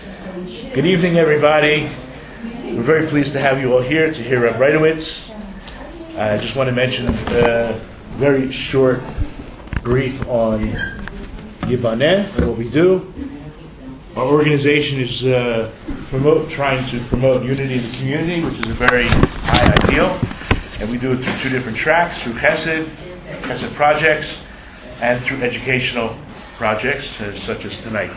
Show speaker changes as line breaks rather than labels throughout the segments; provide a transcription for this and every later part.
Good evening, everybody. We're very pleased to have you all here to hear Rabbi Breitowitz. I just want to mention a very short brief on Yibaneh and what we do. Our organization is trying to promote unity in the community, which is a very high ideal. And we do it through two different tracks, through Chesed projects, and through educational projects, such as tonight.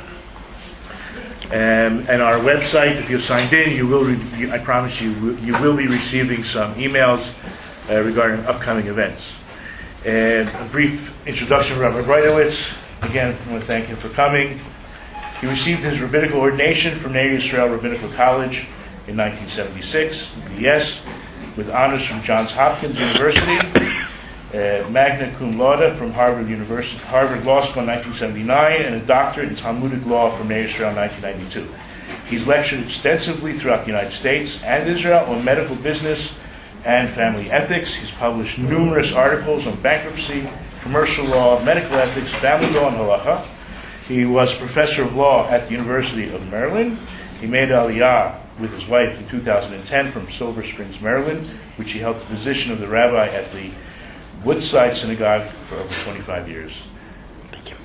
And our website, if you're signed in, I promise you will be receiving some emails regarding upcoming events. And a brief introduction of Rabbi Breitowitz. Again, I want to thank him for coming. He received his rabbinical ordination from Ner Yisrael Rabbinical College in 1976, BS, with honors from Johns Hopkins University, magna cum laude from Harvard Law School in 1979, and a doctorate in Talmudic law from Ner Yisrael in 1992. He's lectured extensively throughout the United States and Israel on medical business and family ethics. He's published numerous articles on bankruptcy, commercial law, medical ethics, family law, and halacha. He was professor of law at the University of Maryland. He made Aliyah with his wife in 2010 from Silver Springs, Maryland, which he held the position of the rabbi at the Woodside Synagogue for over 25 years.
Thank you.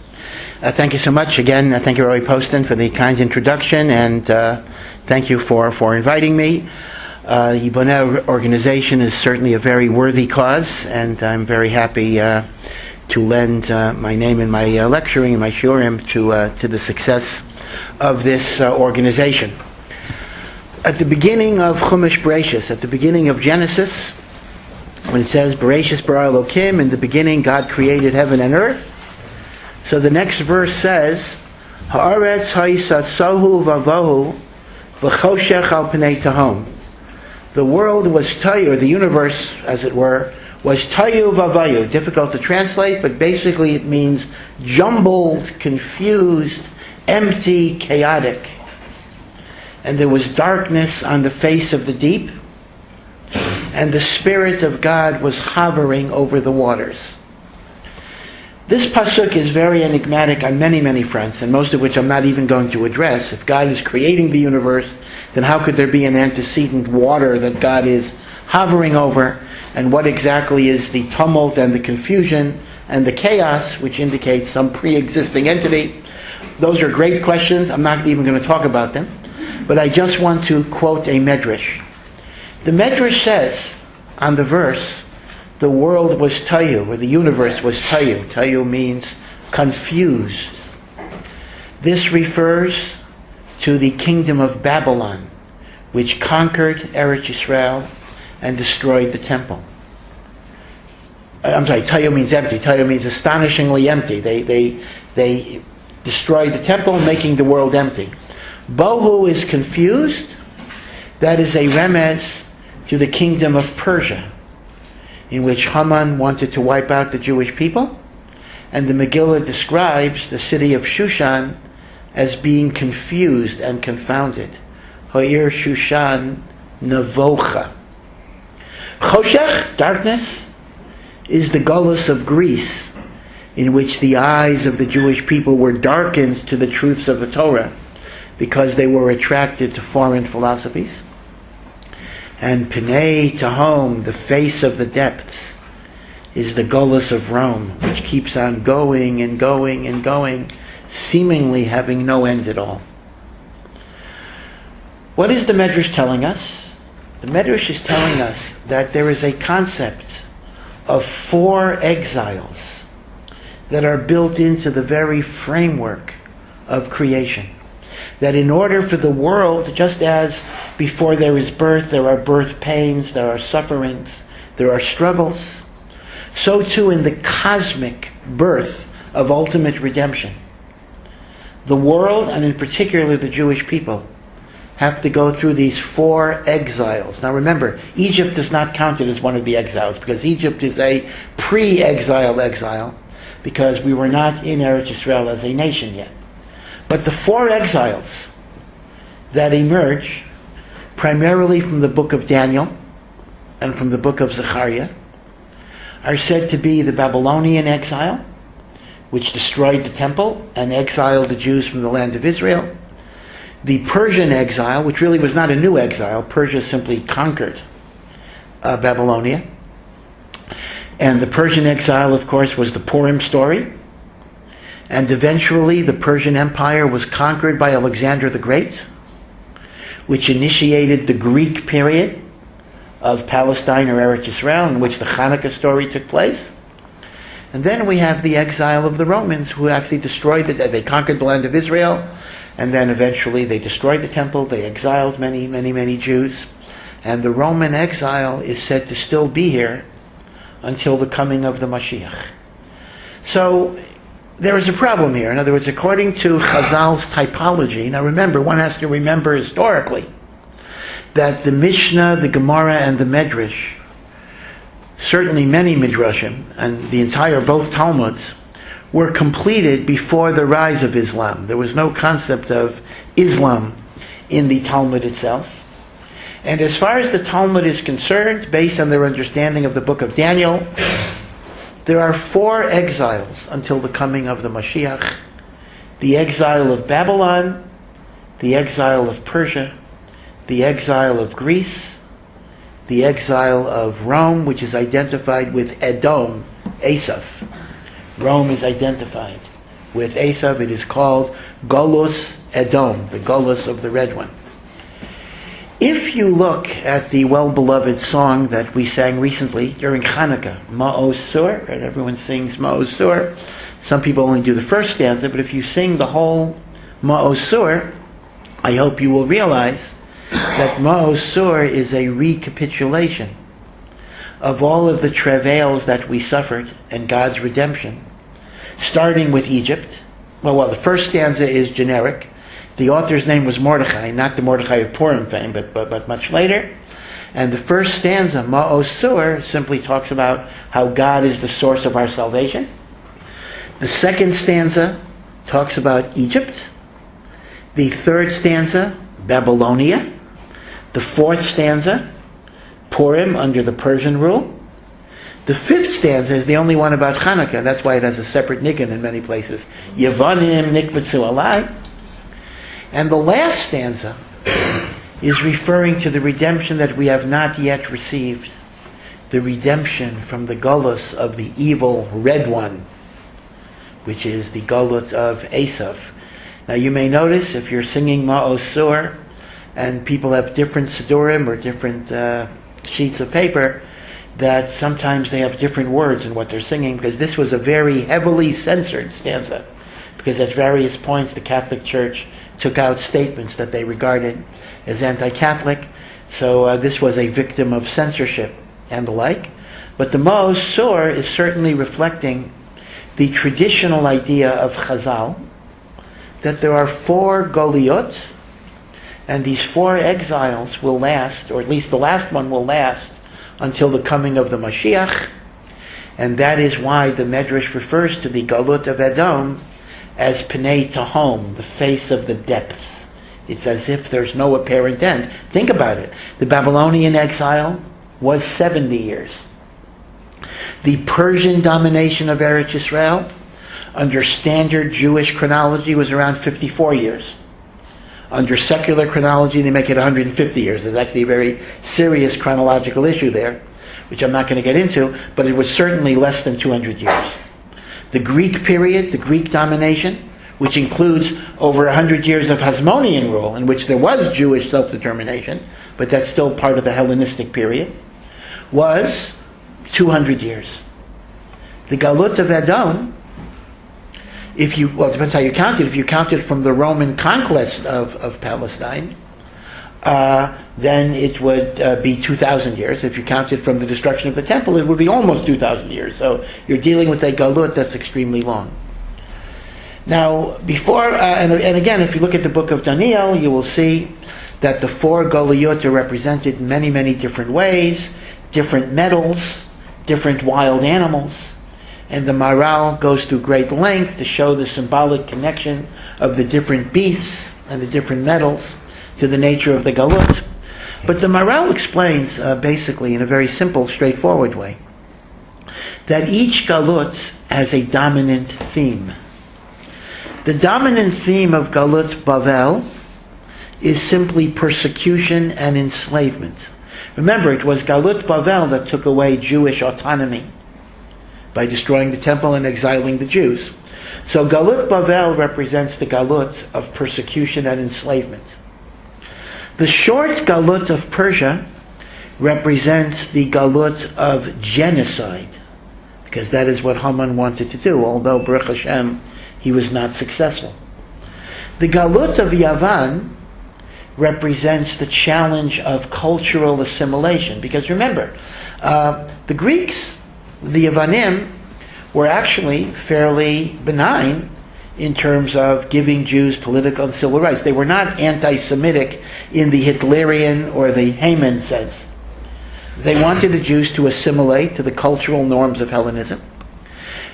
Thank you so much. Again, thank you, Roy Poston, for the kind introduction, and thank you for inviting me. The Yibaneh organization is certainly a very worthy cause, and I'm very happy to lend my name and my lecturing and my shurim to the success of this organization. At the beginning of Chumash Bereshis, at the beginning of Genesis, when it says Bereshis bara Elokim, in the beginning God created heaven and earth, so the next verse says Haaretz ha'isasahu vavohu v'choshech al pnei tahom. The world was tayu, or the universe, as it were, was tayu vavayu. Difficult to translate, but basically it means jumbled, confused, empty, chaotic. And there was darkness on the face of the deep, and the Spirit of God was hovering over the waters. This pasuk is very enigmatic on many, many fronts, and most of which I'm not even going to address. If God is creating the universe, then how could there be an antecedent water that God is hovering over? And what exactly is the tumult and the confusion and the chaos, which indicates some pre-existing entity? Those are great questions. I'm not even going to talk about them. But I just want to quote a medrash. The medrash says on the verse, the world was tayu, or the universe was tayu. Tayu means confused. This refers to the kingdom of Babylon, which conquered Eretz Yisrael and destroyed the temple. I'm sorry, tayu means empty. Tayu means astonishingly empty. They destroyed the temple, making the world empty. Bohu is confused. That is a remez to the kingdom of Persia, in which Haman wanted to wipe out the Jewish people, and the Megillah describes the city of Shushan as being confused and confounded. Ha'ir Shushan Navocha. Choshech, darkness, is the Gullets of Greece, in which the eyes of the Jewish people were darkened to the truths of the Torah because they were attracted to foreign philosophies. And Pnei Tahom, the face of the depths, is the Gullets of Rome, which keeps on going and going and going, seemingly having no end at all. What is the Medrash telling us? The Medrash is telling us that there is a concept of 4 exiles that are built into the very framework of creation. That in order for the world, just as before there is birth, there are birth pains, there are sufferings, there are struggles, so too in the cosmic birth of ultimate redemption, the world, and in particular the Jewish people, have to go through these 4 exiles. Now remember, Egypt is not counted as one of the exiles, because Egypt is a pre-exile exile, because we were not in Eretz Yisrael as a nation yet. But the 4 exiles that emerge primarily from the book of Daniel and from the book of Zechariah are said to be the Babylonian exile, which destroyed the temple and exiled the Jews from the land of Israel, the Persian exile, which really was not a new exile. Persia simply conquered Babylonia. And the Persian exile, of course, was the Purim story. And eventually the Persian Empire was conquered by Alexander the Great, which initiated the Greek period of Palestine or Eretz Israel, in which the Hanukkah story took place. And then we have the exile of the Romans, who actually destroyed they conquered the land of Israel, and then eventually they destroyed the temple, they exiled many Jews. And the Roman exile is said to still be here until the coming of the Mashiach. So there is a problem here. In other words, according to Chazal's typology, now remember, one has to remember historically that the Mishnah, the Gemara, and the Medrash, certainly many Midrashim, and the entire both Talmuds, were completed before the rise of Islam. There was no concept of Islam in the Talmud itself. And as far as the Talmud is concerned, based on their understanding of the book of Daniel, there are 4 exiles until the coming of the Mashiach. The exile of Babylon, the exile of Persia, the exile of Greece, the exile of Rome, which is identified with Edom, Asaph. Rome is identified with Asaph. It is called Gullets Edom, the Gullets of the Red One. If you look at the well-beloved song that we sang recently during Hanukkah, Masseur, and everyone sings Masseur. Some people only do the first stanza, but if you sing the whole Masseur, I hope you will realize that Masseur is a recapitulation of all of the travails that we suffered and God's redemption, starting with Egypt. Well, the first stanza is generic. The author's name was Mordechai, not the Mordechai of Purim fame, but much later. And the first stanza, Masseur, simply talks about how God is the source of our salvation. The second stanza talks about Egypt. The third stanza, Babylonia. The fourth stanza, Purim under the Persian rule. The fifth stanza is the only one about Hanukkah. That's why it has a separate nigun in many places. Yevanim nikbetzu alai. And the last stanza is referring to the redemption that we have not yet received. The redemption from the gullus of the evil red one, which is the Gullet of Asaph. Now you may notice, if you're singing Masseur, and people have different Siddurim or different sheets of paper, that sometimes they have different words in what they're singing, because this was a very heavily censored stanza. Because at various points the Catholic Church took out statements that they regarded as anti-Catholic, so this was a victim of censorship and the like. But the Masseur is certainly reflecting the traditional idea of Chazal, that there are 4 Goliot, and these 4 exiles will last, or at least the last one will last, until the coming of the Mashiach, and that is why the Medrash refers to the Gullah of Adam as Pnei Tahom, the face of the depths. It's as if there's no apparent end. Think about it. The Babylonian exile was 70 years. The Persian domination of Eretz Israel, under standard Jewish chronology, was around 54 years. Under secular chronology, they make it 150 years. There's actually a very serious chronological issue there, which I'm not going to get into, but it was certainly less than 200 years. The Greek period, the Greek domination, which includes over 100 years of Hasmonean rule, in which there was Jewish self-determination, but that's still part of the Hellenistic period, was 200 years. The Gullets of Adam, it depends how you count it. If you count it from the Roman conquest of Palestine, then it would be 2,000 years. If you count it from the destruction of the temple, it would be almost 2,000 years. So you're dealing with a galut that's extremely long. Now, and again, if you look at the book of Daniel, you will see that the 4 Goliot are represented in many different ways, different metals, different wild animals. And the Maharal goes through great length to show the symbolic connection of the different beasts and the different metals to the nature of the galut. But the Maharal explains, basically in a very simple, straightforward way, that each galut has a dominant theme. The dominant theme of Galut Bavel is simply persecution and enslavement. Remember, it was Galut Bavel that took away Jewish autonomy by destroying the temple and exiling the Jews. So Galut Bavel represents the Galut of persecution and enslavement. The short Galut of Persia represents the Galut of genocide, because that is what Haman wanted to do, although Baruch Hashem, he was not successful. The Galut of Yavan represents the challenge of cultural assimilation, because remember, the Greeks, the Yavanim, were actually fairly benign in terms of giving Jews political and civil rights. They were not anti-Semitic in the Hitlerian or the Haman sense. They wanted the Jews to assimilate to the cultural norms of Hellenism.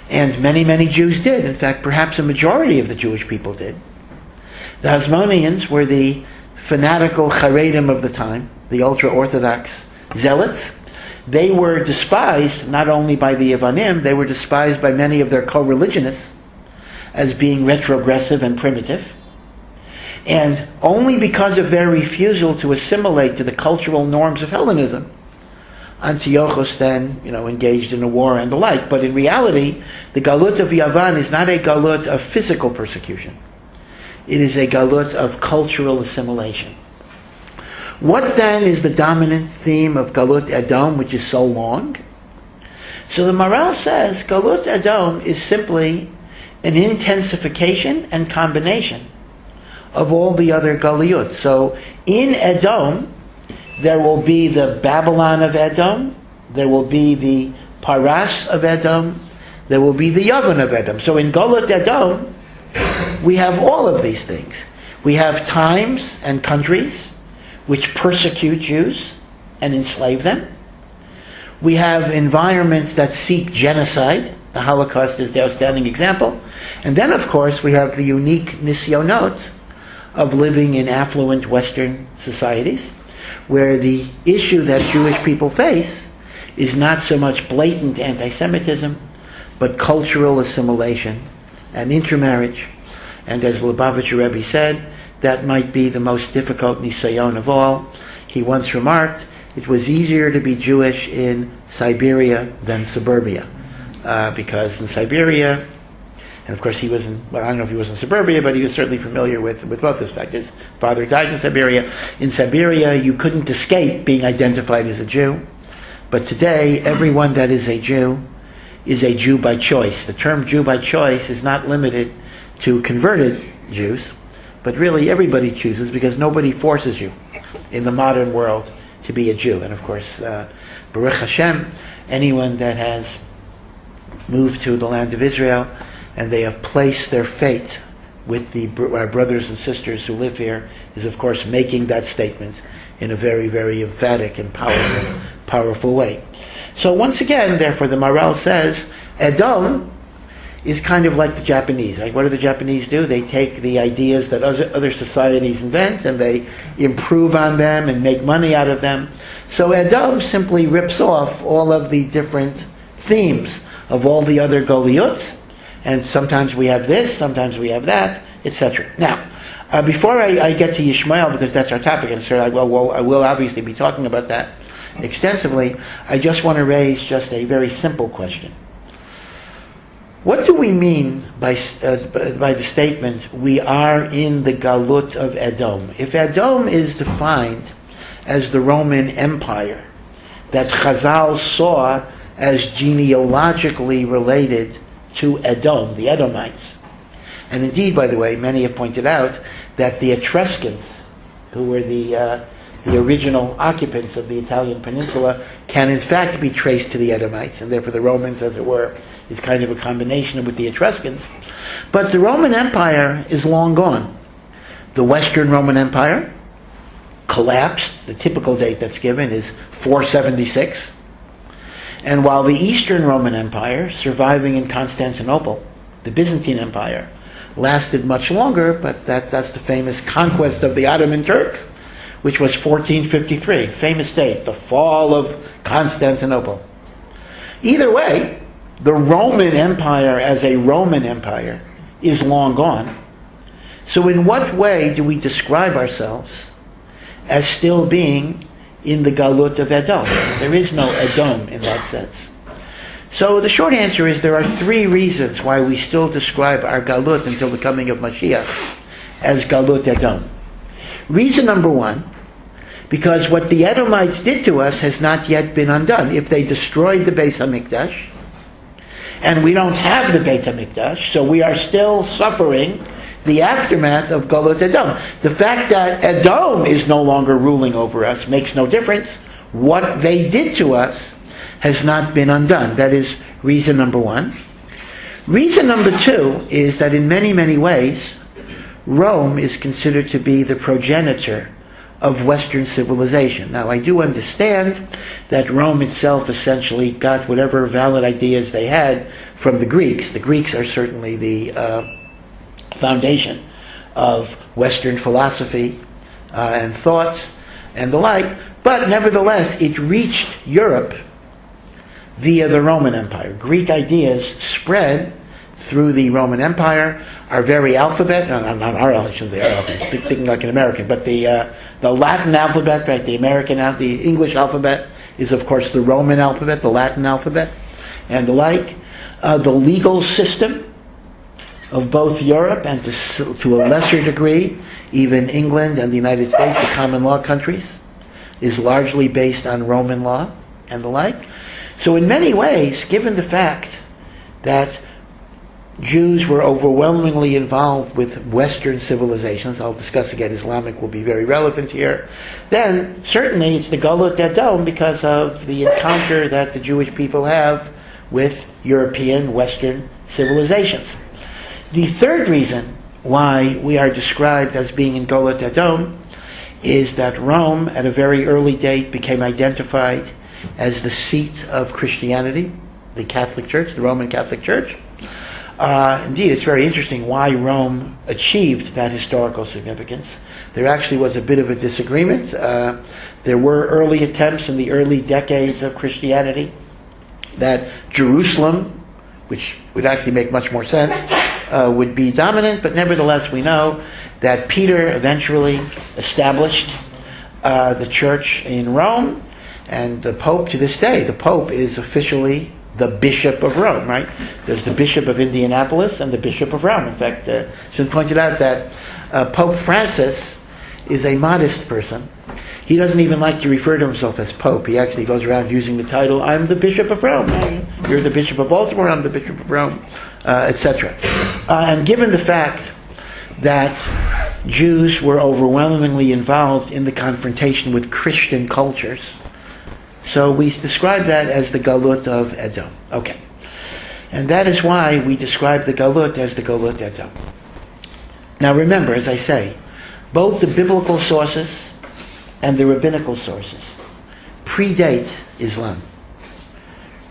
And many, many Jews did. In fact, perhaps a majority of the Jewish people did. The Hasmoneans were the fanatical Haredim of the time, the ultra-Orthodox zealots. They were despised not only by the Yavanim, they were despised by many of their co-religionists as being retrogressive and primitive. And only because of their refusal to assimilate to the cultural norms of Hellenism, Antiochus then, engaged in a war and the like. But in reality, the Galut of Yavan is not a Galut of physical persecution. It is a Galut of cultural assimilation. What then is the dominant theme of Galut Edom, which is so long? So the Maharal says Galut Edom is simply an intensification and combination of all the other Galuyot. So in Edom, there will be the Babylon of Edom, there will be the Paras of Edom, there will be the Yavan of Edom. So in Galut Edom, we have all of these things. We have times and countries which persecute Jews and enslave them. We have environments that seek genocide. The Holocaust is the outstanding example. And then, of course, we have the unique nisyonot of living in affluent Western societies, where the issue that Jewish people face is not so much blatant anti-Semitism, but cultural assimilation and intermarriage. And as Lubavitcher Rebbe said, that might be the most difficult nisayon of all. He once remarked, it was easier to be Jewish in Siberia than suburbia. Because in Siberia, and of course he was in, I don't know if he was in suburbia, but he was certainly familiar with both this fact. His father died in Siberia. In Siberia, you couldn't escape being identified as a Jew. But today, everyone that is a Jew by choice. The term Jew by choice is not limited to converted Jews, but really everybody chooses, because nobody forces you in the modern world to be a Jew. And of course, Baruch Hashem, anyone that has moved to the land of Israel and they have placed their fate with our brothers and sisters who live here, is of course making that statement in a very, very emphatic and powerful way. So once again, therefore, the Maharal says, Edom is kind of like the Japanese. Like, what do the Japanese do? They take the ideas that other societies invent and they improve on them and make money out of them. So Edom simply rips off all of the different themes of all the other Galuyot, and sometimes we have this, sometimes we have that, etc. Now, before I get to Yishmael, because that's our topic, and so I will obviously be talking about that extensively, I just want to raise just a very simple question. What do we mean by the statement, we are in the Galut of Edom? If Edom is defined as the Roman Empire that Chazal saw as genealogically related to Edom, the Edomites, and indeed, by the way, many have pointed out that the Etruscans, who were the original occupants of the Italian peninsula, can in fact be traced to the Edomites, and therefore the Romans, as it were, is kind of a combination with the Etruscans. But the Roman Empire is long gone. The Western Roman Empire collapsed. The typical date that's given is 476. And while the Eastern Roman Empire, surviving in Constantinople, the Byzantine Empire, lasted much longer, but that's the famous conquest of the Ottoman Turks, which was 1453, famous date, the fall of Constantinople. Either way, the Roman Empire as a Roman Empire is long gone. So in what way do we describe ourselves as still being in the Gullot of Adam? There is no Edom in that sense. So the short answer is there are three reasons why we still describe our Galut until the coming of Mashiach as Galut Edom. Reason number one, because what the Edomites did to us has not yet been undone. If they destroyed the Beis HaMikdash, and we don't have the Beis HaMikdash, so we are still suffering the aftermath of Galut Edom. The fact that Edom is no longer ruling over us makes no difference. What they did to us has not been undone. That is reason number one. Reason number two is that in many, many ways, Rome is considered to be the progenitor of Western civilization. Now, I do understand that Rome itself essentially got whatever valid ideas they had from the Greeks. The Greeks are certainly the foundation of Western philosophy and thoughts and the like, but nevertheless, it reached Europe via the Roman Empire. Greek ideas spread through the Roman Empire. Our very alphabet, not our alphabet, our alphabet, thinking like an American, but the Latin alphabet, right? The English alphabet is, of course, the Roman alphabet, the Latin alphabet, and the like. The legal system of both Europe and to a lesser degree, even England and the United States, the common law countries, is largely based on Roman law and the like. So in many ways, given the fact that Jews were overwhelmingly involved with Western civilizations, I'll discuss again, Islamic will be very relevant here, then certainly it's the Gullot Edom because of the encounter that the Jewish people have with European Western civilizations. The third reason why we are described as being in Gullot Edom is that Rome, at a very early date, became identified as the seat of Christianity, the Catholic Church, the Roman Catholic Church. Indeed, it's very interesting why Rome achieved that historical significance. There actually was a bit of a disagreement. There were early attempts in the early decades of Christianity that Jerusalem, which would actually make much more sense, would be dominant, but nevertheless we know that Peter eventually established the church in Rome, and the Pope to this day, the Pope is officially the Bishop of Rome, right? There's the Bishop of Indianapolis and the Bishop of Rome. In fact, it's been pointed out that Pope Francis is a modest person. He doesn't even like to refer to himself as Pope. He actually goes around using the title, I'm the Bishop of Rome. You're the Bishop of Baltimore, I'm the Bishop of Rome, etc. And given the fact that Jews were overwhelmingly involved in the confrontation with Christian cultures, so we describe that as the Galut of Edom. Okay. And that is why we describe the Galut as the Galut Edom. Now remember, as I say, both the biblical sources and the rabbinical sources predate Islam.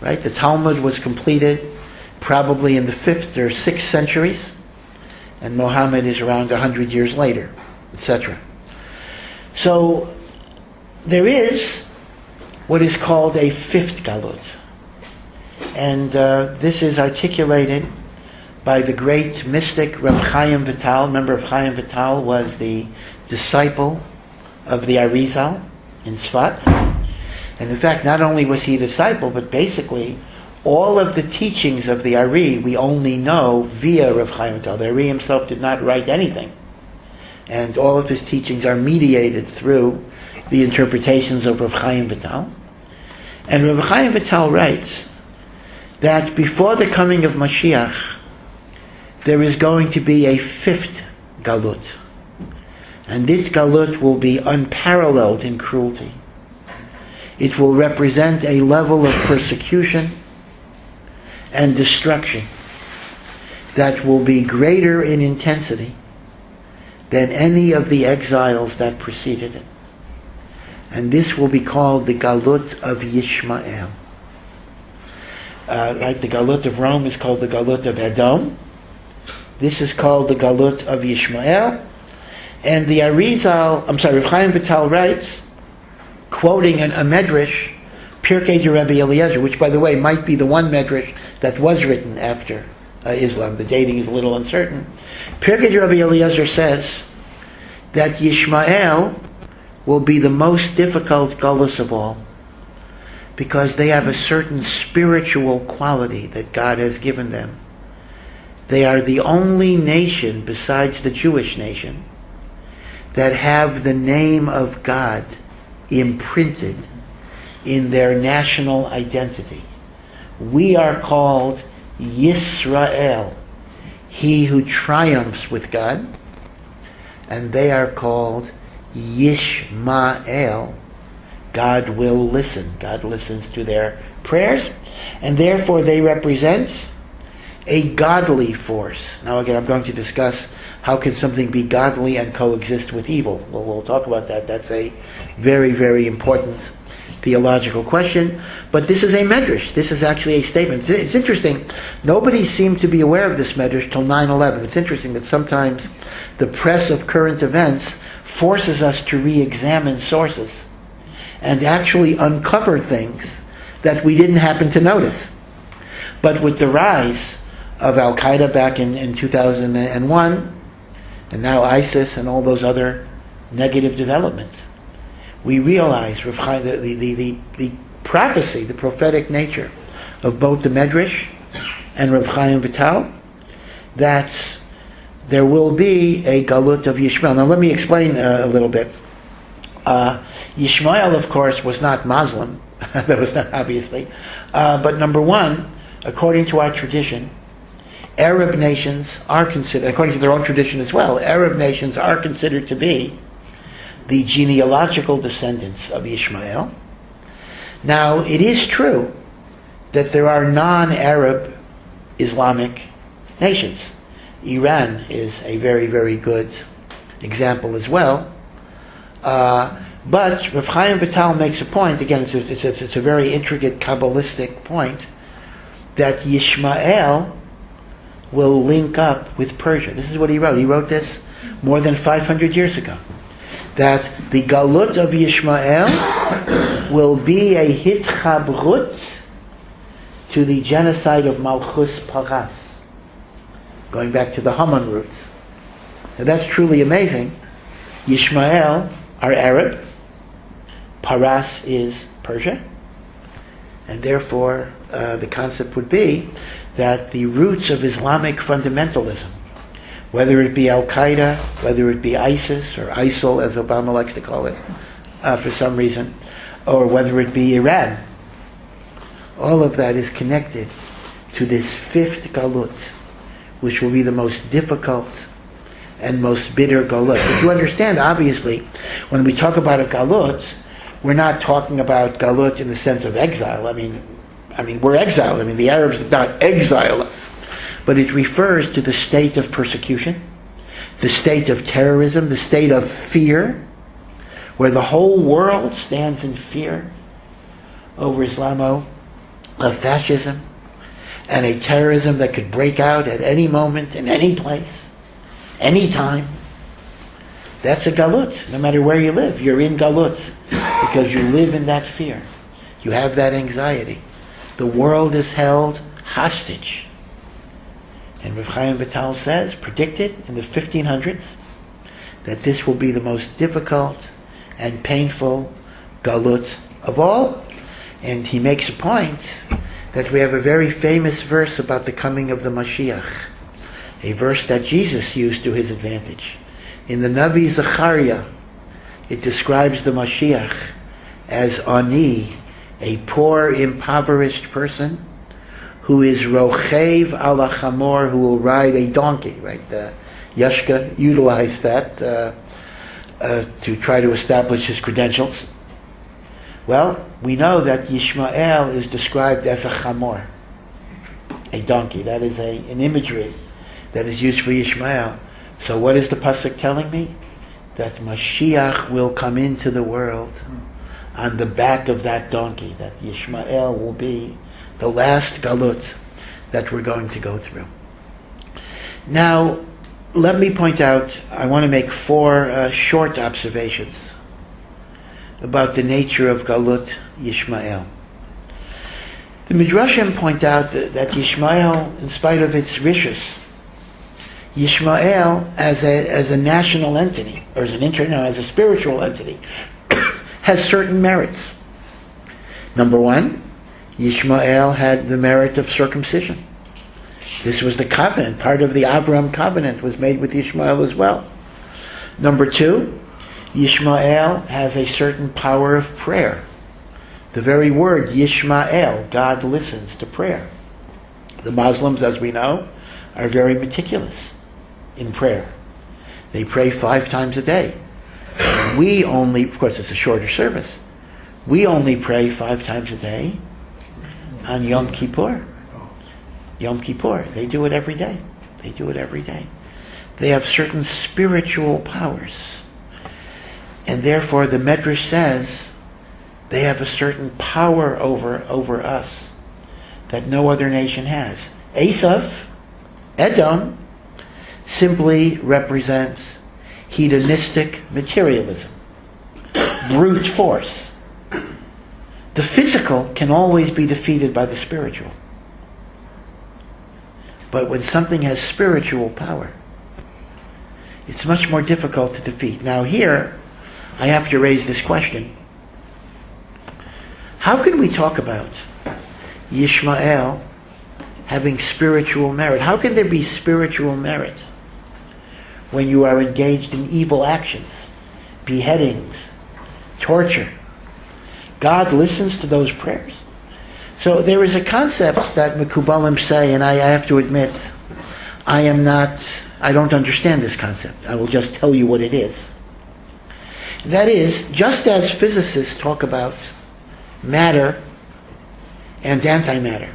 Right? The Talmud was completed probably in the 5th or 6th centuries, and Muhammad is around 100 years later, etc. So there is what is called a fifth Galut. And this is articulated by the great mystic Rav Chaim Vital. Remember, Rav Chaim Vital was the disciple of the Arizal in Tzfat. And in fact, not only was he a disciple, but basically all of the teachings of the Ari we only know via Rav Chaim Vital. The Ari himself did not write anything. And all of his teachings are mediated through the interpretations of Rav Chaim Vital. And Rav Chaim Vital writes that before the coming of Mashiach, there is going to be a fifth Galut. And this Galut will be unparalleled in cruelty. It will represent a level of persecution and destruction that will be greater in intensity than any of the exiles that preceded it. And this will be called the Galut of Yishmael. Like the Galut of Rome is called the Galut of Edom. This is called the Galut of Yishmael. And the Arizal, Rav Chaim Vital writes, quoting a medrash, Pirkei de Rabbi Eliezer, which by the way might be the one medrash that was written after Islam. The dating is a little uncertain. Pirkei Rabbi Eliezer says that Yishmael will be the most difficult Gullus of all, because they have a certain spiritual quality that God has given them. They are the only nation besides the Jewish nation that have the name of God imprinted in their national identity. We are called Yisrael, he who triumphs with God, and they are called Yishmael, God will listen. God listens to their prayers, and therefore they represent a godly force. Now again, I'm going to discuss how can something be godly and coexist with evil. Well, we'll talk about that. That's a very, very important theological question. But this is a medrash. This is actually a statement. It's interesting. Nobody seemed to be aware of this medrash till 9/11. It's interesting that sometimes the press of current events forces us to re-examine sources and actually uncover things that we didn't happen to notice. But with the rise of Al-Qaeda back in 2001, and now ISIS and all those other negative developments, we realize the prophecy, the prophetic nature of both the Medrash and Rav Chaim Vital, that there will be a Galut of Yishmael. Now let me explain a little bit. Yishmael, of course, was not Muslim. That was not obviously. But number one, according to our tradition, Arab nations are considered, according to their own tradition as well, Arab nations are considered to be the genealogical descendants of Ishmael. Now, it is true that there are non-Arab Islamic nations. Iran is a very, very good example as well. But Rav Chaim Vital makes a point, again, it's a very intricate Kabbalistic point, that Yishmael will link up with Persia. This is what he wrote. He wrote this more than 500 years ago. That the Galut of Yishmael will be a hitchabrut to the genocide of Malchus Paras, going back to the Haman roots. Now that's truly amazing. Yishmael are Arab, Paras is Persia, and therefore the concept would be that the roots of Islamic fundamentalism, whether it be Al-Qaeda, whether it be ISIS, or ISIL as Obama likes to call it for some reason, or whether it be Iran, all of that is connected to this fifth Galut, which will be the most difficult and most bitter Galut. But you understand, obviously, when we talk about a Galut, we're not talking about Galut in the sense of exile. I mean, we're exiled. The Arabs did not exile us. But it refers to the state of persecution, the state of terrorism, the state of fear, where the whole world stands in fear over Islamofascism and a terrorism that could break out at any moment, in any place, any time. That's a Galut. No matter where you live, you're in Galut because you live in that fear. You have that anxiety. The world is held hostage. And Rav Chaim Vital says, predicted in the 1500s, that this will be the most difficult and painful Galut of all. And he makes a point that we have a very famous verse about the coming of the Mashiach, a verse that Jesus used to his advantage. In the Navi Zechariah, it describes the Mashiach as Ani, a poor, impoverished person who is rochev ala chamor, who will ride a donkey. Right? Yashka utilized that to try to establish his credentials. Well, we know that Yishmael is described as a chamor, a donkey. That is an imagery that is used for Yishmael. So what is the pasuk telling me? That Mashiach will come into the world on the back of that donkey, that Yishmael will be the last Galut that we're going to go through. Now, let me point out, I want to make 4 short observations about the nature of Galut Yishmael. The Midrashim point out that Yishmael, in spite of its riches, Yishmael as a national entity, or as a spiritual entity, has certain merits. Number one, Yishmael had the merit of circumcision. This was the covenant. Part of the Abraham covenant was made with Yishmael as well. Number two, Yishmael has a certain power of prayer. The very word Yishmael, God listens to prayer. The Muslims, as we know, are very meticulous in prayer. They pray 5 times a day. We only, of course it's a shorter service, we only pray 5 times a day on Yom Kippur. Yom Kippur. They do it every day. They do it every day. They have certain spiritual powers. And therefore the Medrash says they have a certain power over us that no other nation has. Asaph, Edom, simply represents hedonistic materialism, brute force. The physical can always be defeated by the spiritual. But when something has spiritual power, it's much more difficult to defeat. Now here, I have to raise this question. How can we talk about Yishmael having spiritual merit? How can there be spiritual merit when you are engaged in evil actions, beheadings, torture? God listens to those prayers. So there is a concept that Mekubalim say, and I have to admit, I don't understand this concept. I will just tell you what it is. That is, just as physicists talk about matter and antimatter,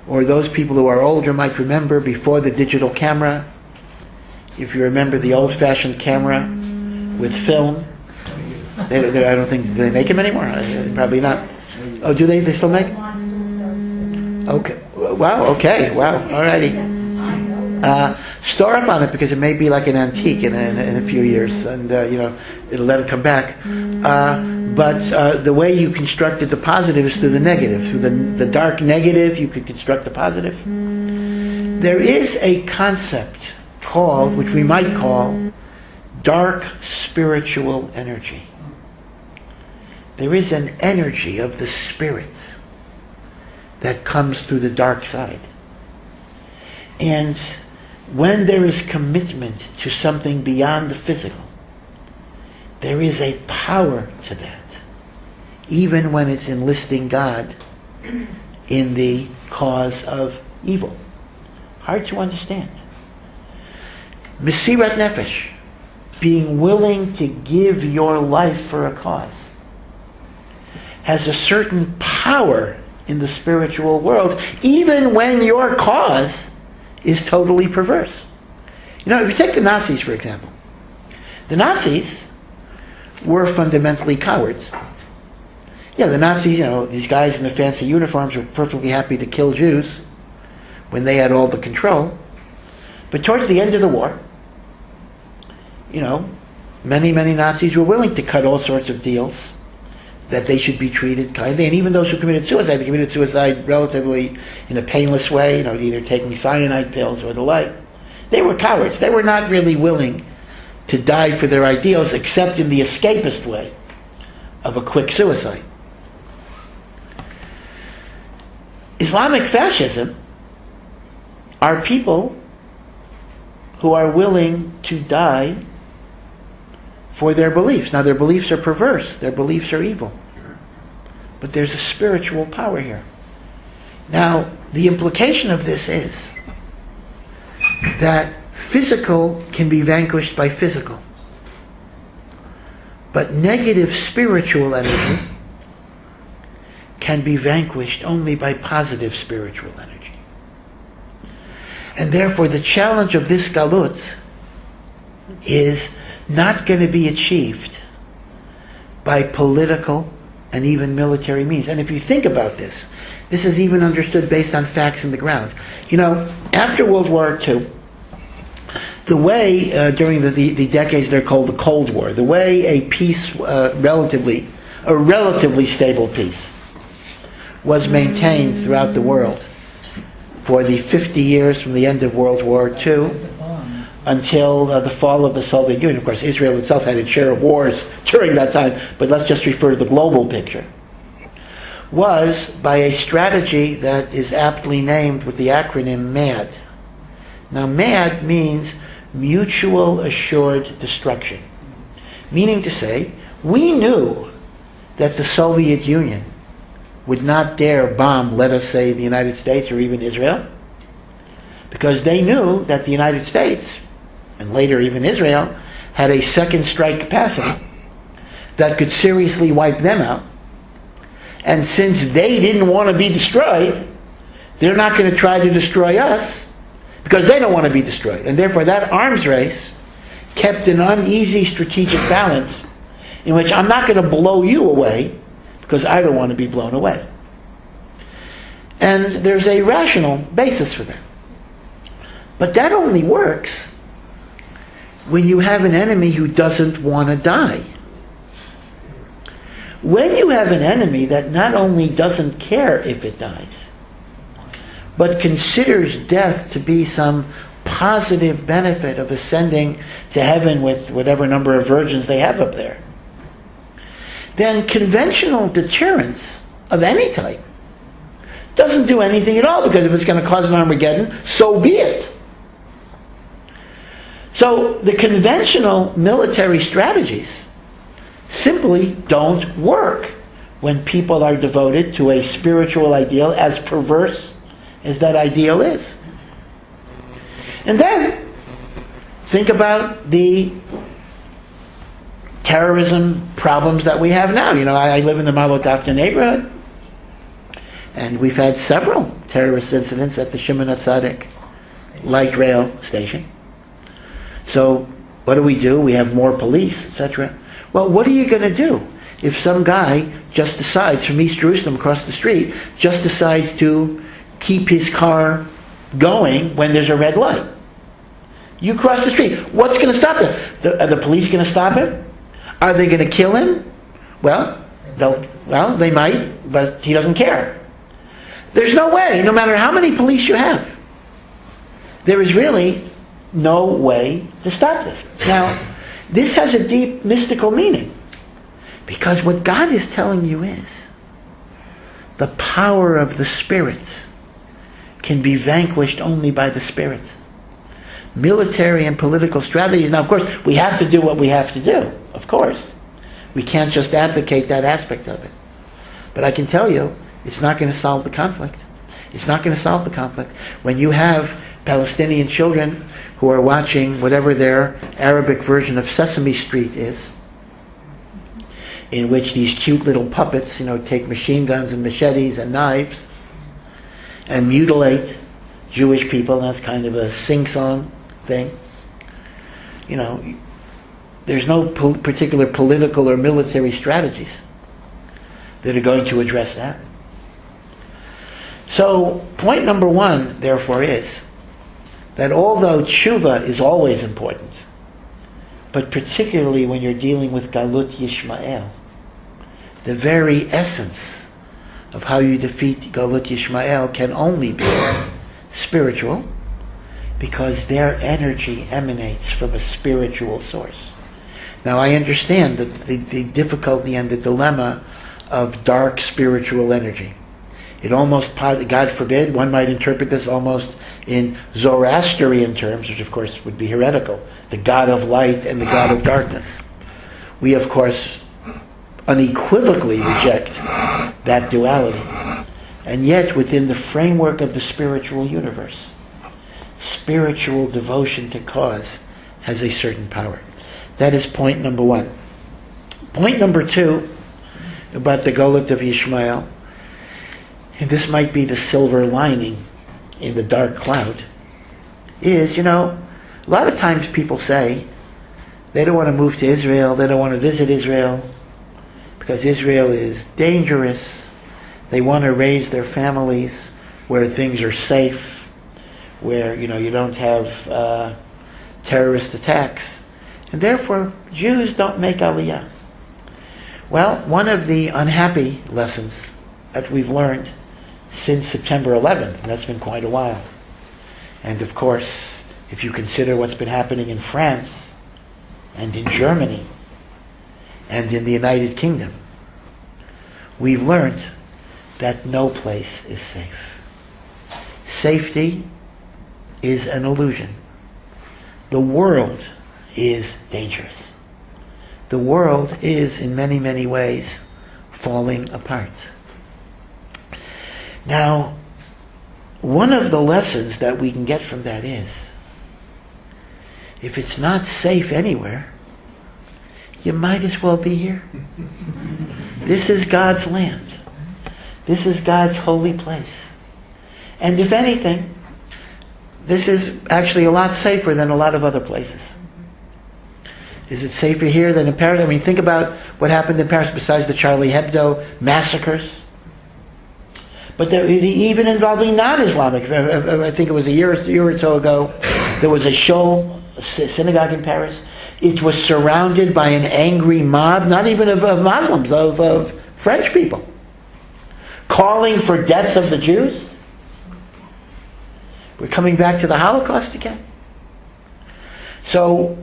or those people who are older might remember before the digital camera, if you remember the old-fashioned camera with film, I don't think, do they make them anymore? Probably not. Oh, do they? They still make? Okay. Wow. Okay. Wow. Alrighty. Store up on it because it may be like an antique in a few years, and it'll let it come back. But the way you constructed the positive is through the negative. Through the dark negative, you could construct the positive. There is a concept called, which we might call, dark spiritual energy. There is an energy of the spirits that comes through the dark side. And when there is commitment to something beyond the physical, there is a power to that, even when it's enlisting God in the cause of evil. Hard to understand. Mesirat nefesh, being willing to give your life for a cause, has a certain power in the spiritual world, even when your cause is totally perverse. If you take the Nazis, for example. The Nazis were fundamentally cowards. Yeah, the Nazis, these guys in the fancy uniforms were perfectly happy to kill Jews when they had all the control. But towards the end of the war, many Nazis were willing to cut all sorts of deals that they should be treated kindly, and even those who committed suicide, they committed suicide relatively in a painless way, either taking cyanide pills or the like. They were cowards. They were not really willing to die for their ideals, except in the escapist way of a quick suicide. Islamic fascism are people who are willing to die for their beliefs. Now, their beliefs are perverse. Their beliefs are evil. But there's a spiritual power here. Now, the implication of this is that physical can be vanquished by physical. But negative spiritual energy can be vanquished only by positive spiritual energy. And therefore, the challenge of this galut is not going to be achieved by political and even military means. And if you think about this, this is even understood based on facts on the ground. After World War II, the way, during the decades that are called the Cold War, the way a relatively stable peace, was maintained throughout the world for the 50 years from the end of World War II until the fall of the Soviet Union. Of course, Israel itself had its share of wars during that time, but let's just refer to the global picture, was by a strategy that is aptly named with the acronym MAD. Now, MAD means Mutual Assured Destruction, meaning to say, we knew that the Soviet Union would not dare bomb, let us say, the United States or even Israel, because they knew that the United States, and later even Israel, had a second strike capacity that could seriously wipe them out. And since they didn't want to be destroyed, they're not going to try to destroy us because they don't want to be destroyed. And therefore that arms race kept an uneasy strategic balance in which I'm not going to blow you away because I don't want to be blown away. And there's a rational basis for that. But that only works when you have an enemy who doesn't want to die. When you have an enemy that not only doesn't care if it dies, but considers death to be some positive benefit of ascending to heaven with whatever number of virgins they have up there, then conventional deterrence of any type doesn't do anything at all, because if it's going to cause an Armageddon, so be it. So the conventional military strategies simply don't work when people are devoted to a spiritual ideal, as perverse as that ideal is. And then think about the terrorism problems that we have now. You know, I live in the Malotavta neighborhood, and we've had several terrorist incidents at the Shimon HaTzadik light rail station. So what do? We have more police, etc. Well, what are you going to do if some guy just decides, from East Jerusalem across the street, just decides to keep his car going when there's a red light? You cross the street. What's going to stop him? Are the police going to stop him? Are they going to kill him? Well, they might, but he doesn't care. There's no way, no matter how many police you have, there is really no way to stop this. Now, this has a deep mystical meaning, because what God is telling you is the power of the Spirit can be vanquished only by the Spirit. Military and political strategies, now of course we have to do what we have to do, of course. We can't just advocate that aspect of it. But I can tell you, it's not going to solve the conflict. It's not going to solve the conflict. When you have Palestinian children who are watching whatever their Arabic version of Sesame Street is, in which these cute little puppets, take machine guns and machetes and knives and mutilate Jewish people, and that's kind of a sing-song thing. There's no particular political or military strategies that are going to address that. So, point number one, therefore, is that although tshuva is always important, but particularly when you're dealing with Galut Yishmael, the very essence of how you defeat Galut Yishmael can only be spiritual, because their energy emanates from a spiritual source. Now, I understand that the difficulty and the dilemma of dark spiritual energy. It almost, God forbid, one might interpret this almost in Zoroastrian terms, which of course would be heretical, the God of light and the God of darkness. We, of course, unequivocally reject that duality. And yet, within the framework of the spiritual universe, spiritual devotion to cause has a certain power. That is point number one. Point number two, about the Gullets of Yishmael, and this might be the silver lining in the dark cloud, is, a lot of times people say they don't want to move to Israel, they don't want to visit Israel, because Israel is dangerous. They want to raise their families where things are safe, where, you don't have terrorist attacks, and therefore Jews don't make Aliyah. Well, one of the unhappy lessons that we've learned since September 11th, and that's been quite a while. And of course, if you consider what's been happening in France and in Germany and in the United Kingdom, we've learned that no place is safe. Safety is an illusion. The world is dangerous. The world is, in many, many ways, falling apart. Now, one of the lessons that we can get from that is, if it's not safe anywhere, you might as well be here. This is God's land. This is God's holy place. And if anything, this is actually a lot safer than a lot of other places. Is it safer here than in Paris? I mean, think about what happened in Paris besides the Charlie Hebdo massacres. But even involving non-Islamic, I think it was a year or so ago, there was a synagogue in Paris. It was surrounded by an angry mob, not even of Muslims, of French people, calling for deaths of the Jews. We're coming back to the Holocaust again. So,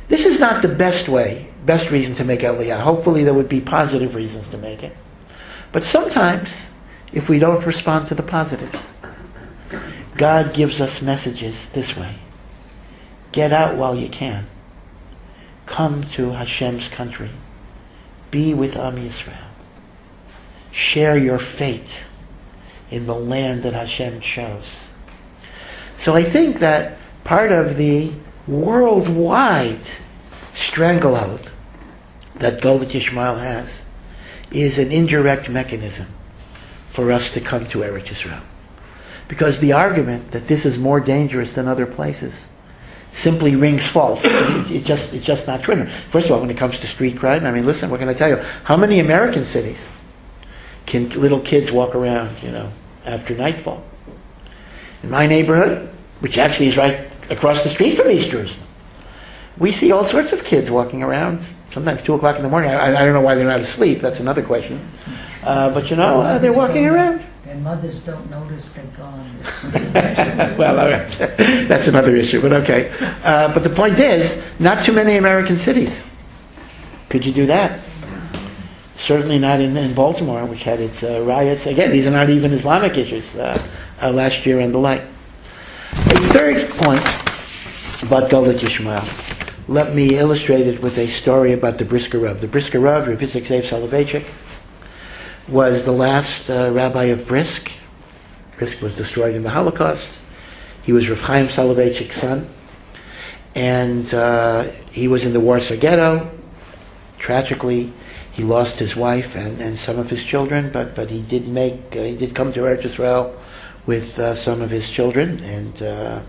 this is not the best reason to make Aliyah. Hopefully there would be positive reasons to make it. But sometimes, if we don't respond to the positives, God gives us messages this way. Get out while you can. Come to Hashem's country. Be with Am Yisrael. Share your fate in the land that Hashem chose. So I think that part of the worldwide stranglehold that Gullets of Asaph has is an indirect mechanism for us to come to Eretz Yisrael. Because the argument that this is more dangerous than other places simply rings false. It's just not true. First of all, when it comes to street crime, I mean, listen, we're going to tell you, how many American cities can little kids walk around, after nightfall? In my neighborhood, which actually is right across the street from East Jerusalem, we see all sorts of kids walking around, sometimes 2 o'clock in the morning. I don't know why they're not asleep, that's another question. But they're walking around.
Their mothers don't notice they're gone.
Well, all right. That's another issue, but okay. But the point is, not too many American cities could you do that. Certainly not in Baltimore, which had its riots. Again, these are not even Islamic issues last year and the like. A third point about Gullets of Asaph. Let me illustrate it with a story about the brisker Rav. The brisker Rav, Rabbi Yitzchak Breitowitz, was the last rabbi of Brisk. Brisk was destroyed in the Holocaust. He was Rav Chaim Soloveitchik's son. And he was in the Warsaw Ghetto. Tragically, he lost his wife and some of his children, but he did come to Eretz Yisrael with some of his children, and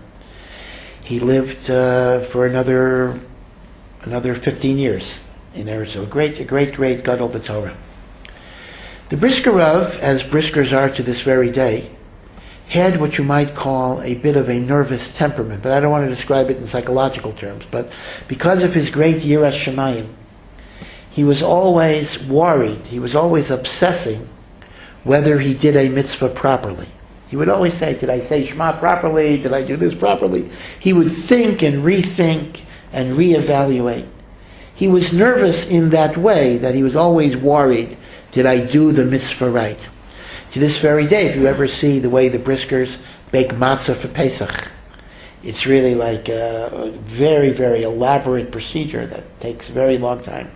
he lived for another 15 years in Eretz Yisrael. A great Gadol b'Torah. The brisker Rav, as briskers are to this very day, had what you might call a bit of a nervous temperament, but I don't want to describe it in psychological terms. But because of his great Yiras Shamayim, he was always worried, he was always obsessing whether he did a mitzvah properly. He would always say, did I say Shema properly? Did I do this properly? He would think and rethink and reevaluate. He was nervous in that way, that he was always worried, did I do the mitzvah right? To this very day, if you ever see the way the briskers bake matzah for Pesach, it's really like a very, very elaborate procedure that takes a very long time.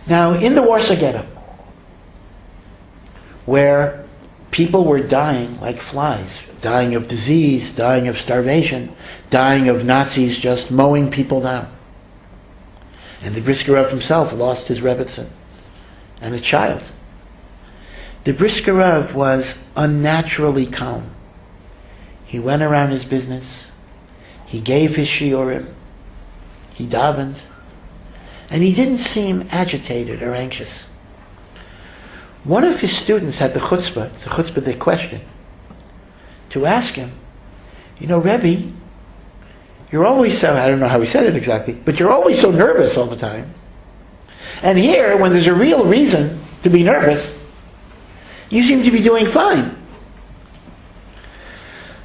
Now, in the Warsaw Ghetto, where people were dying like flies, dying of disease, dying of starvation, dying of Nazis just mowing people down, and the brisker Rav himself lost his Rebbetzin and a child. The brisker Rav was unnaturally calm. He went around his business. He gave his shiurim. He davened. And he didn't seem agitated or anxious. One of his students had the chutzpah they questioned, to ask him, Rebbe, you're always so, I don't know how he said it exactly, but you're always so nervous all the time. And here, when there's a real reason to be nervous, You seem to be doing fine.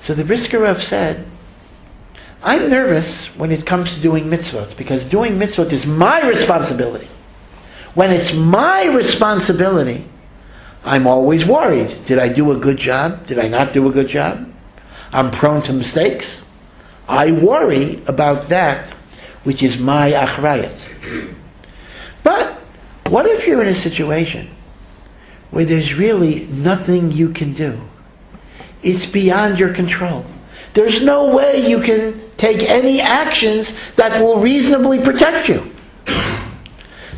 So the brisker said, I'm nervous when it comes to doing mitzvot, because doing mitzvot is my responsibility. When it's my responsibility, I'm always worried. Did I do a good job? Did I not do a good job? I'm prone to mistakes. I worry about that which is my achrayat. But what if you're in a situation where there's really nothing you can do? It's beyond your control. There's no way you can take any actions that will reasonably protect you.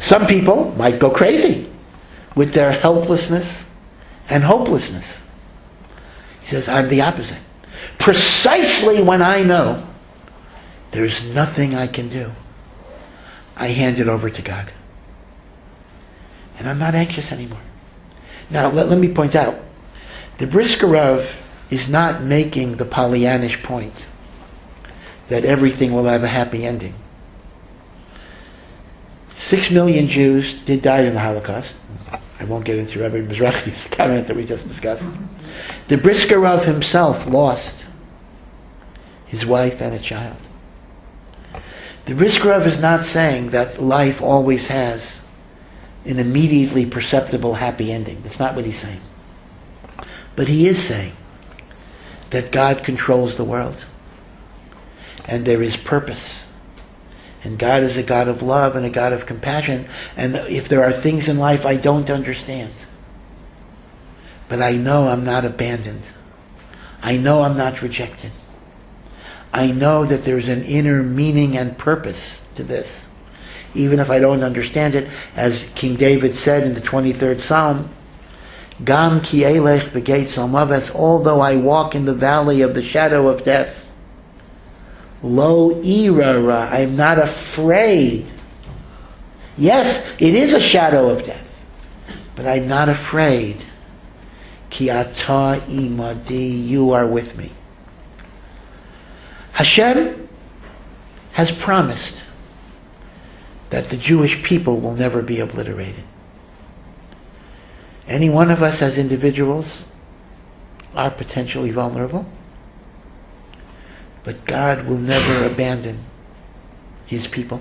Some people might go crazy with their helplessness and hopelessness. He says, I'm the opposite. Precisely when I know there's nothing I can do, I hand it over to God. And I'm not anxious anymore. Now, let me point out, the brisker is not making the Pollyannish point that everything will have a happy ending. 6 million Jews did die in the Holocaust. I won't get into Rabbi Mizrahi's comment that we just discussed. The brisker himself lost his wife and a child. The brisker is not saying that life always has an immediately perceptible happy ending. That's not what he's saying. But he is saying that God controls the world. And there is purpose. And God is a God of love and a God of compassion. And if there are things in life I don't understand, but I know I'm not abandoned. I know I'm not rejected. I know that there's an inner meaning and purpose to this. Even if I don't understand it, as King David said in the 23rd Psalm, Gam ki elech b'geit salmaves, although I walk in the valley of the shadow of death, lo irara, I'm not afraid. Yes, it is a shadow of death, but I'm not afraid. Ki ata imadi, you are with me. Hashem has promised that the Jewish people will never be obliterated. Any one of us as individuals are potentially vulnerable, but God will never abandon His people.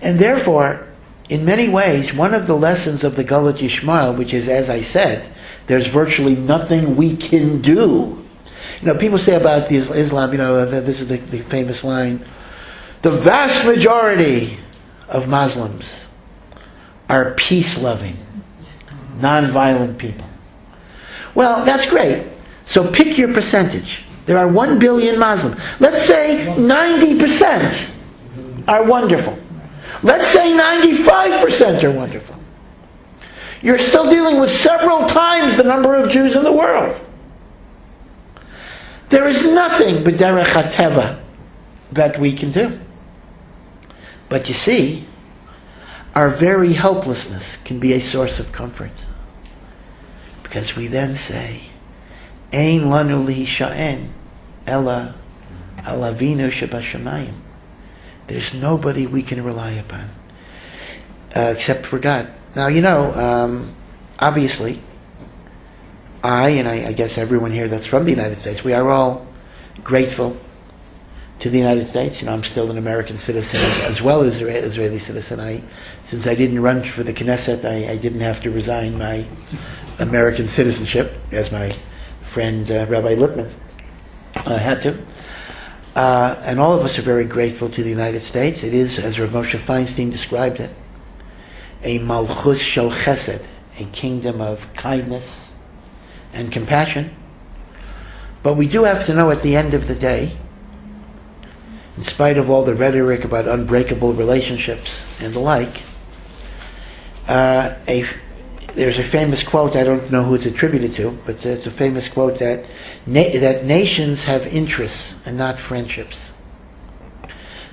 And therefore, in many ways, one of the lessons of the Gullah Yishmael, which is, as I said, there's virtually nothing we can do. People say about Islam, this is the famous line, the vast majority of Muslims are peace-loving, non-violent people. Well, that's great. So pick your percentage. There are 1 billion Muslims. Let's say 90% are wonderful. Let's say 95% are wonderful. You're still dealing with several times the number of Jews in the world. There is nothing but derech hateva that we can do. But you see, our very helplessness can be a source of comfort. Because we then say, Ein lanu li'sha'en ela alavinu shebashamayim. There's nobody we can rely upon except for God. Now, obviously, I guess everyone here that's from the United States, we are all grateful to the United States. I'm still an American citizen as well as an Israeli citizen. Since I didn't run for the Knesset, I didn't have to resign my American citizenship, as my friend Rabbi Lippman had to. And all of us are very grateful to the United States. It is, as Rav Moshe Feinstein described it, a malchus shel chesed, a kingdom of kindness and compassion. But we do have to know at the end of the day, in spite of all the rhetoric about unbreakable relationships and the like, there's a famous quote, I don't know who it's attributed to, but it's a famous quote that nations have interests and not friendships.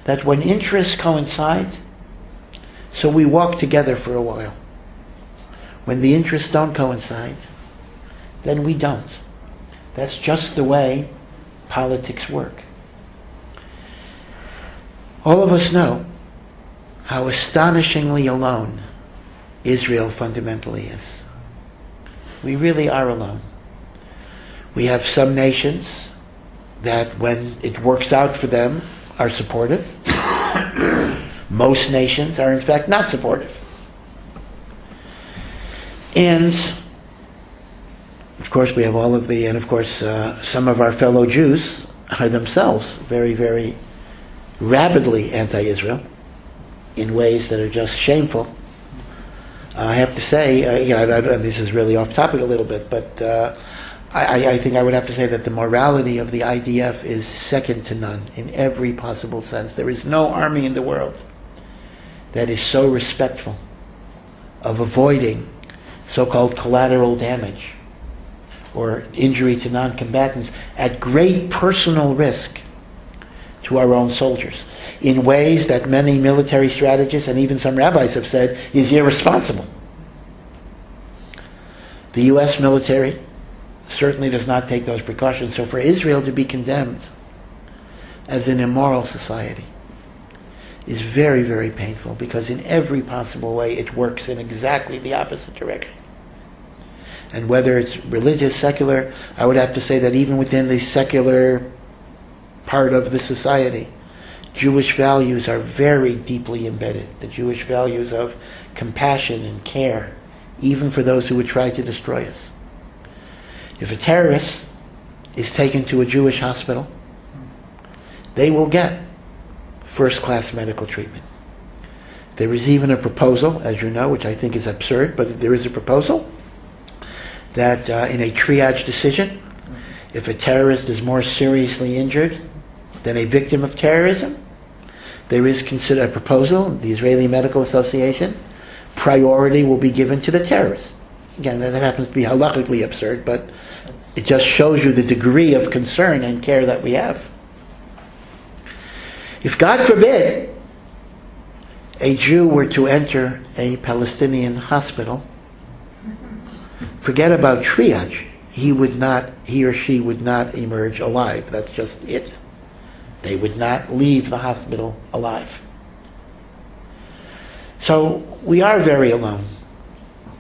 That when interests coincide, so we walk together for a while. When the interests don't coincide, then we don't. That's just the way politics work. All of us know how astonishingly alone Israel fundamentally is. We really are alone. We have some nations that, when it works out for them, are supportive. Most nations are, in fact, not supportive. And, of course, we have some of our fellow Jews are themselves very, very rabidly anti-Israel in ways that are just shameful. I have to say, this is really off topic a little bit, but I think I would have to say that the morality of the IDF is second to none in every possible sense. There is no army in the world that is so respectful of avoiding so-called collateral damage or injury to non-combatants at great personal risk to our own soldiers in ways that many military strategists and even some rabbis have said is irresponsible. The U.S. military certainly does not take those precautions. So for Israel to be condemned as an immoral society is very, very painful, because in every possible way it works in exactly the opposite direction. And whether it's religious, secular, I would have to say that even within the secular part of the society, Jewish values are very deeply embedded. The Jewish values of compassion and care, even for those who would try to destroy us. If a terrorist is taken to a Jewish hospital, they will get first-class medical treatment. There is even a proposal, as you know, which I think is absurd, but there is a proposal that in a triage decision, if a terrorist is more seriously injured than a victim of terrorism, there is considered a proposal, the Israeli Medical Association, priority will be given to the terrorist. Again, that happens to be halakhically absurd, but it just shows you the degree of concern and care that we have. If, God forbid, a Jew were to enter a Palestinian hospital, forget about triage. He or she would not emerge alive. That's just it. They would not leave the hospital alive. So we are very alone.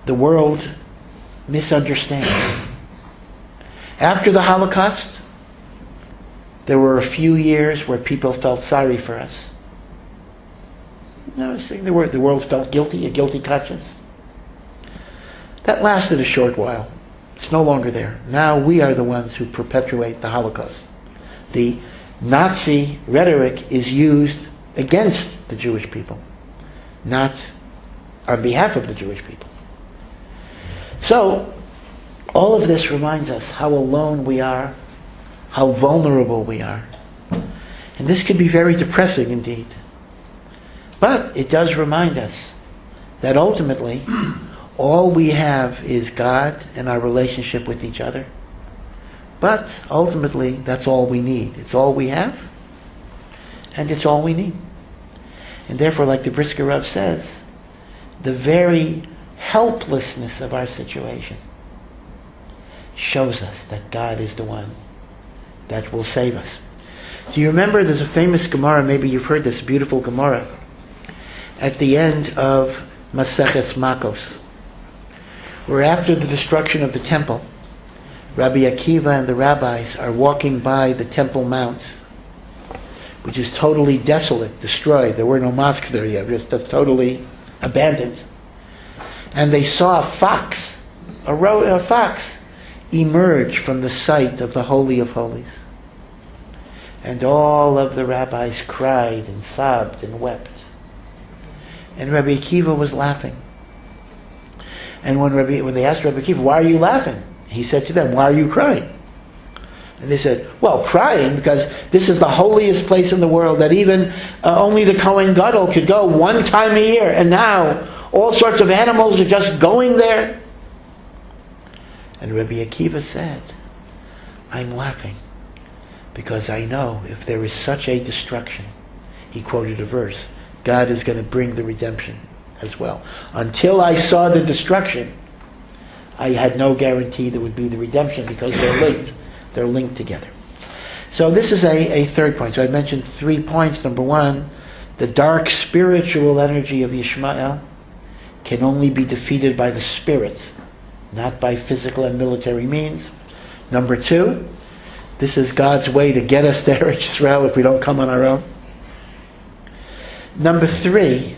The world misunderstands. After the Holocaust, there were a few years where people felt sorry for us. No, the world felt guilty, a guilty conscience. That lasted a short while. It's no longer there. Now we are the ones who perpetuate the Holocaust. The Nazi rhetoric is used against the Jewish people, not on behalf of the Jewish people. So, all of this reminds us how alone we are, how vulnerable we are. And this can be very depressing indeed. But it does remind us that ultimately, all we have is God and our relationship with each other. But ultimately, that's all we need. It's all we have, and it's all we need. And therefore, like the brisker Rav says, the very helplessness of our situation shows us that God is the one that will save us. Do you remember, there's a famous Gemara, maybe you've heard this beautiful Gemara, at the end of Maseches Makos, where after the destruction of the temple, Rabbi Akiva and the rabbis are walking by the Temple Mount, which is totally desolate, destroyed. There were no mosques there yet, just totally abandoned. And they saw a fox emerge from the site of the Holy of Holies. And all of the rabbis cried and sobbed and wept. And Rabbi Akiva was laughing. And when they asked Rabbi Akiva, "Why are you laughing?" he said to them, "Why are you crying?" And they said, "Well, crying because this is the holiest place in the world that even only the Kohen Gadol could go one time a year, and now all sorts of animals are just going there." And Rabbi Akiva said, "I'm laughing because I know if there is such a destruction," he quoted a verse, "God is going to bring the redemption as well. Until I saw the destruction, I had no guarantee there would be the redemption, because they're linked. They're linked together." So this is a third point. So I mentioned 3 points. Number one, the dark spiritual energy of Yishmael can only be defeated by the spirit, not by physical and military means. Number 2, this is God's way to get us to Eretz Yisrael if we don't come on our own. Number 3,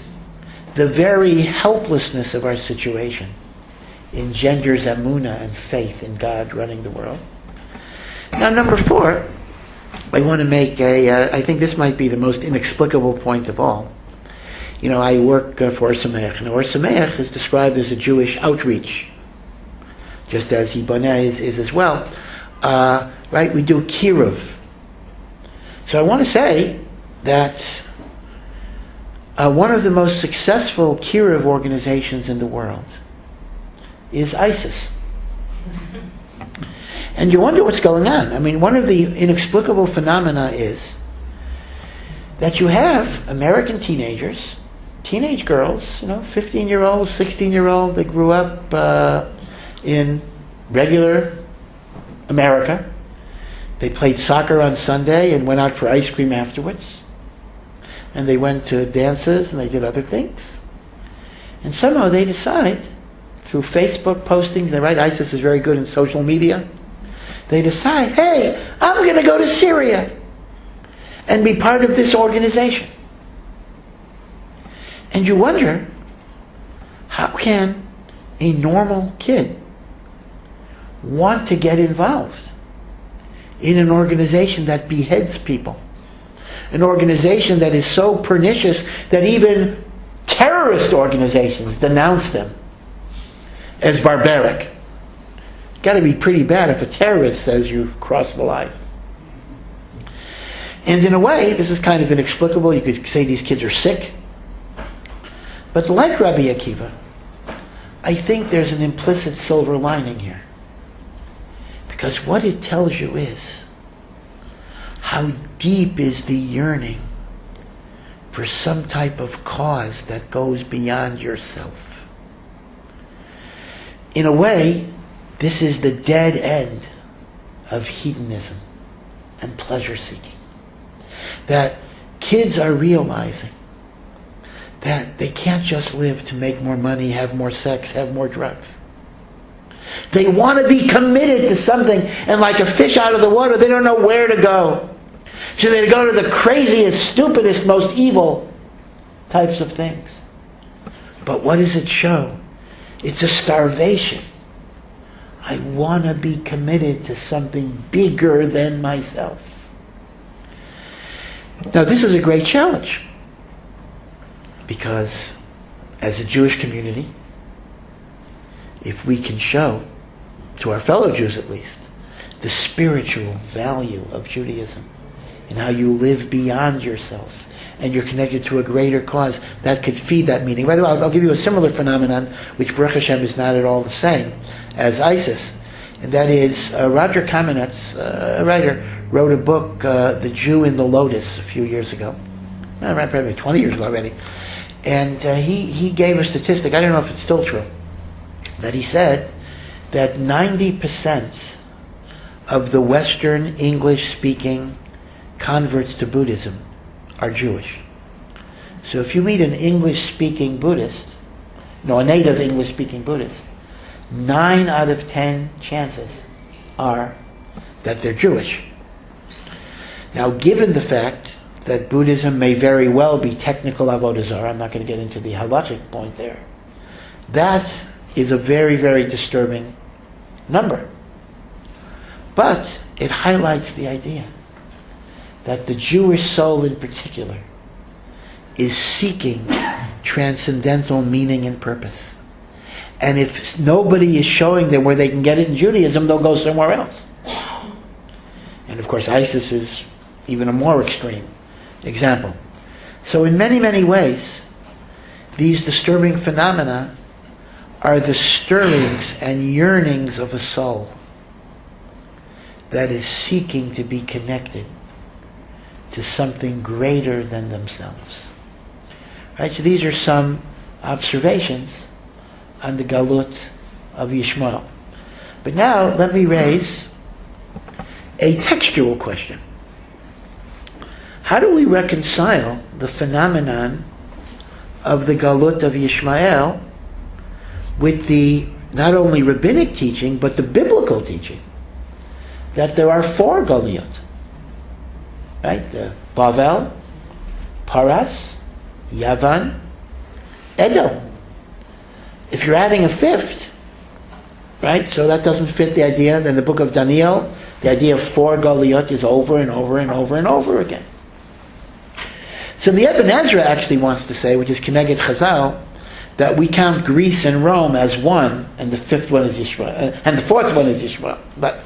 the very helplessness of our situation engenders emunah and faith in God running the world. Now, number 4, I want to make I think this might be the most inexplicable point of all. You know, I work for Or Sameach, and Or Sameach is described as a Jewish outreach, just as Hiboneh is as well. Right? We do kiruv. So I want to say that one of the most successful kiruv organizations in the world is ISIS. And you wonder what's going on. I mean, one of the inexplicable phenomena is that you have American teenage girls, 15-year-olds, 16-year-olds, they grew up in regular America. They played soccer on Sunday and went out for ice cream afterwards. And they went to dances and they did other things. And somehow they decide, through Facebook postings, they write, ISIS is very good in social media, they decide, hey, I'm going to go to Syria and be part of this organization. And you wonder, how can a normal kid want to get involved in an organization that beheads people? An organization that is so pernicious that even terrorist organizations denounce them as barbaric. Got to be pretty bad if a terrorist says you've crossed the line. And in a way, this is kind of inexplicable. You could say these kids are sick. But like Rabbi Akiva, I think there's an implicit silver lining here. Because what it tells you is how deep is the yearning for some type of cause that goes beyond yourself. In a way, this is the dead end of hedonism and pleasure seeking. That kids are realizing that they can't just live to make more money, have more sex, have more drugs. They want to be committed to something, and like a fish out of the water, they don't know where to go. So they go to the craziest, stupidest, most evil types of things. But what does it show? It's a starvation. I want to be committed to something bigger than myself. Now this is a great challenge. Because as a Jewish community, if we can show, to our fellow Jews at least, the spiritual value of Judaism and how you live beyond yourself and you're connected to a greater cause, that could feed that meaning. By the way, I'll give you a similar phenomenon, which Baruch Hashem is not at all the same as ISIS. And that is, Roger Kamenetz, a writer, wrote a book, The Jew in the Lotus, a few years ago. Probably 20 years ago already. And he gave a statistic, I don't know if it's still true, that he said that 90% of the Western English-speaking converts to Buddhism are Jewish. So if you meet an English-speaking Buddhist, a native English-speaking Buddhist, 9 out of 10 chances are that they're Jewish. Now, given the fact that Buddhism may very well be technical avodah zarah, I'm not going to get into the halachic point there, that is a very, very disturbing number. But it highlights the idea that the Jewish soul in particular is seeking transcendental meaning and purpose. And if nobody is showing them where they can get it in Judaism, they'll go somewhere else. And of course ISIS is even a more extreme example. So in many, many ways, these disturbing phenomena are the stirrings and yearnings of a soul that is seeking to be connected to something greater than themselves. Right? So these are some observations on the Gullets of Yishmael. But now let me raise a textual question. How do we reconcile the phenomenon of the Gulut of Yishmael with the not only rabbinic teaching, but the biblical teaching, that there are 4 Goliot. Right? Bavel, Paras, Yavan, Edom. If you're adding a 5th, right, so that doesn't fit the idea. Then the book of Daniel, the idea of 4 Goliot is over and over and over and over again. So the Ibn Ezra actually wants to say, which is Keneged Chazal, that we count Greece and Rome as one, and the 5th one is Yishmael, and the 4th one is Yishmael. But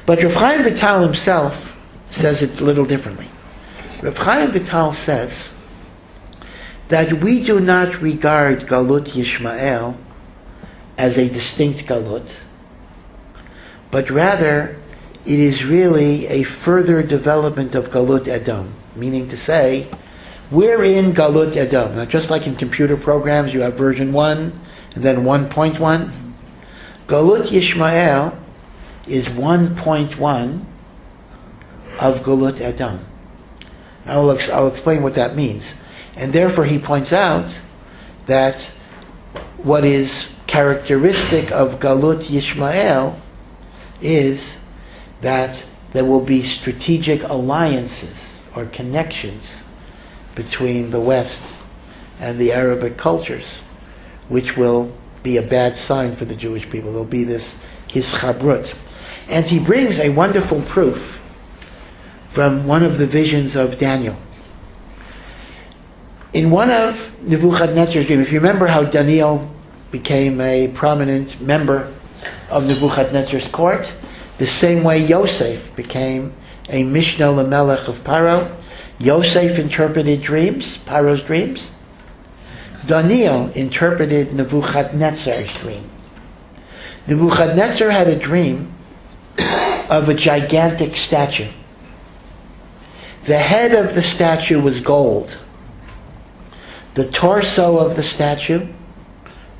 Rav Chaim Vital himself says it a little differently. Rav Chaim Vital says that we do not regard Galut Yishmael as a distinct Galut, but rather it is really a further development of Galut Edom, meaning to say, we're in Galut Edom. Now, just like in computer programs, you have version 1 and then 1.1. Galut Yishmael is 1.1 of Galut Edom. I'll explain what that means. And therefore he points out that what is characteristic of Galut Yishmael is that there will be strategic alliances or connections between the West and the Arabic cultures, which will be a bad sign for the Jewish people. There'll be this hischabrut. And he brings a wonderful proof from one of the visions of Daniel. In one of Nebuchadnezzar's dreams, if you remember how Daniel became a prominent member of Nebuchadnezzar's court, the same way Yosef became a Mishnah Lamelech of Paro. Yosef interpreted dreams, Paro's dreams. Daniel interpreted Nebuchadnezzar's dream. Nebuchadnezzar had a dream of a gigantic statue. The head of the statue was gold. The torso of the statue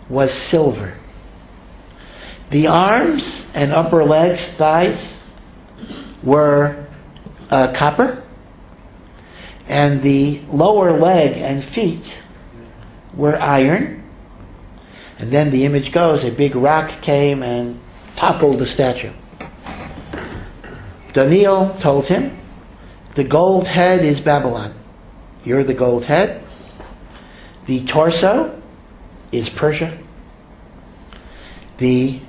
was silver. The arms and upper legs, thighs, were copper. And the lower leg and feet were iron. And then the image goes, a big rock came and toppled the statue. Daniel told him, the gold head is Babylon. You're the gold head. The torso is Persia. The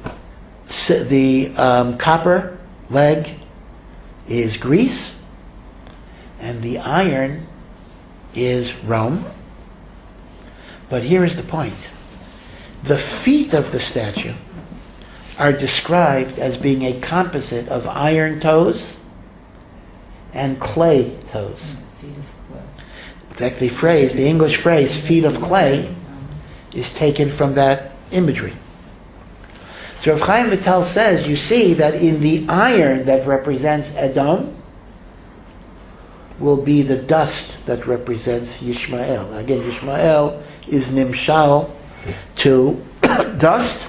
copper leg is Greece. And the iron is Rome. But here is the point. The feet of the statue are described as being a composite of iron toes and clay toes.
Feet of clay.
In fact, the English phrase, feet of clay, is taken from that imagery. So Rav Chaim Vital says, you see that in the iron that represents Edom, will be the dust that represents Yishmael. Again, Yishmael is nimshal to dust,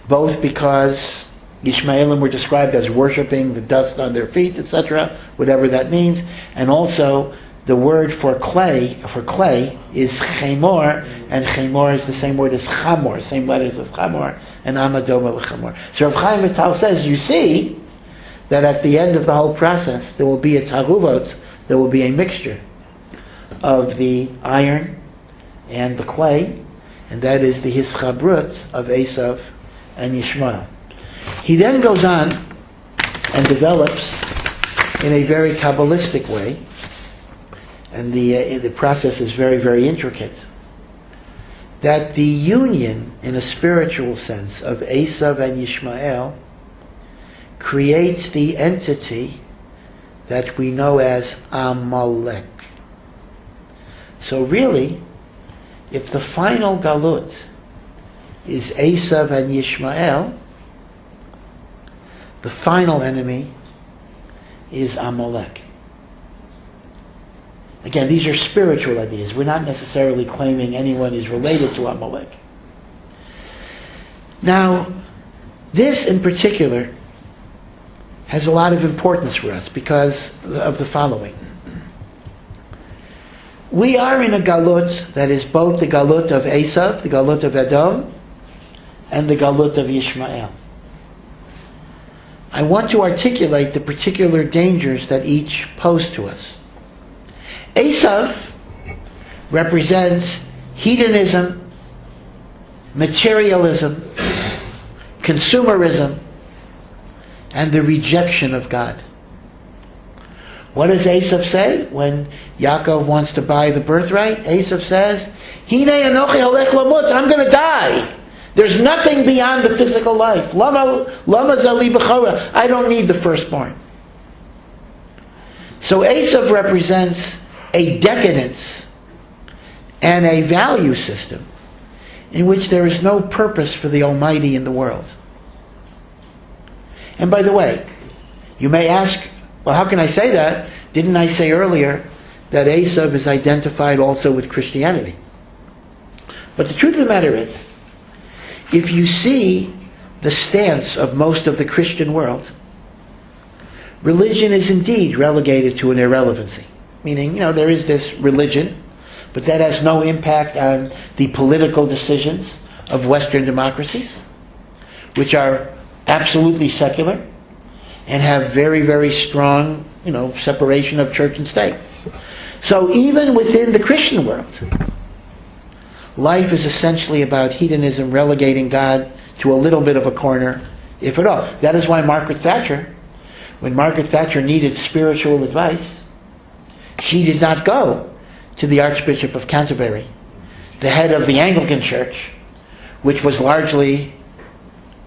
both because Yishmaelim were described as worshipping the dust on their feet, etc., whatever that means, and also the word for clay is chemor, and chemor is the same word as chamor, same letters as chamor, and amadoma l'chamor. So Rav Chaim Vital says, you see that at the end of the whole process, there will be a taruvot, there will be a mixture of the iron and the clay, and that is the hischabrut of Asaph and Yishmael. He then goes on and develops in a very Kabbalistic way, and the process is very, very intricate, that the union in a spiritual sense of Asaph and Yishmael creates the entity that we know as Amalek. So really, if the final Galut is Asaph and Yishmael, the final enemy is Amalek. Again, these are spiritual ideas. We're not necessarily claiming anyone is related to Amalek. Now, this in particular has a lot of importance for us because of the following. We are in a galut that is both the galut of Asaph, the galut of Edom, and the Galut of Yishmael. I want to articulate the particular dangers that each pose to us. Asaph represents hedonism, materialism, consumerism, and the rejection of God. What does Asaph say when Yaakov wants to buy the birthright? Asaph says, Hine anochi halech lamut, I'm going to die. There's nothing beyond the physical life. Lama zali b'chora, I don't need the firstborn. So Asaph represents a decadence and a value system in which there is no purpose for the Almighty in the world. And by the way, you may ask, well, how can I say that? Didn't I say earlier that Asaph is identified also with Christianity? But the truth of the matter is, if you see the stance of most of the Christian world, religion is indeed relegated to an irrelevancy. Meaning, there is this religion, but that has no impact on the political decisions of Western democracies, which are absolutely secular and have very, very strong, separation of church and state. So even within the Christian world, life is essentially about hedonism, relegating God to a little bit of a corner, if at all. That is why when Margaret Thatcher needed spiritual advice, she did not go to the Archbishop of Canterbury, the head of the Anglican Church, which was largely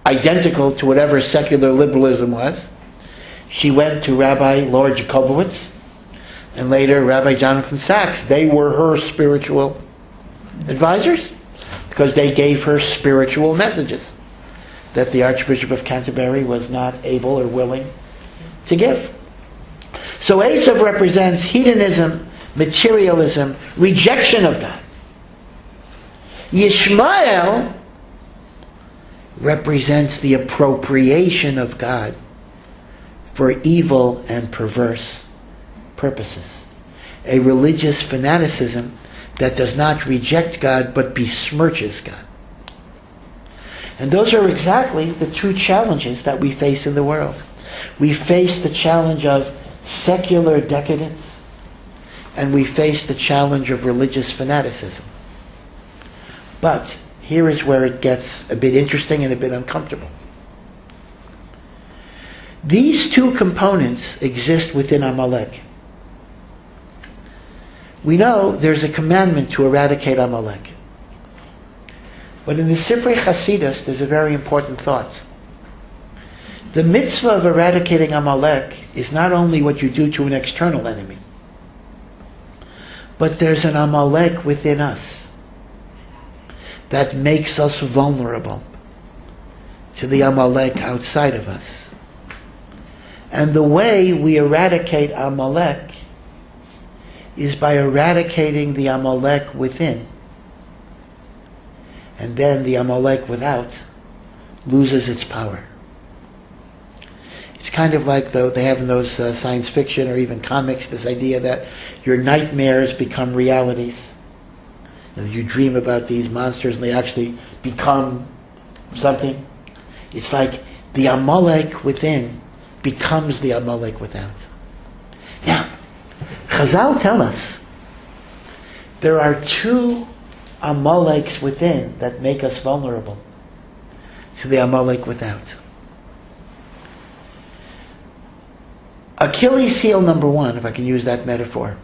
identical to whatever secular liberalism was. She went to Rabbi Lord Jacobowitz and later Rabbi Jonathan Sachs. They were her spiritual advisors because they gave her spiritual messages that the Archbishop of Canterbury was not able or willing to give. So Asaph represents hedonism, materialism, rejection of God. Yishmael represents the appropriation of God for evil and perverse purposes. A religious fanaticism that does not reject God but besmirches God. And those are exactly the two challenges that we face in the world. We face the challenge of secular decadence, and we face the challenge of religious fanaticism. But here is where it gets a bit interesting and a bit uncomfortable. These two components exist within Amalek. We know there's a commandment to eradicate Amalek. But in the Sifrei Chasidus, there's a very important thought. The mitzvah of eradicating Amalek is not only what you do to an external enemy, but there's an Amalek within us that makes us vulnerable to the Amalek outside of us. And the way we eradicate Amalek is by eradicating the Amalek within. And then the Amalek without loses its power. It's kind of like, though, they have in those science fiction or even comics this idea that your nightmares become realities. And you dream about these monsters and they actually become something. It's like the Amalek within becomes the Amalek without. Now, Chazal tell us there are two Amaleks within that make us vulnerable to the Amalek without. Achilles' heel number one, if I can use that metaphor,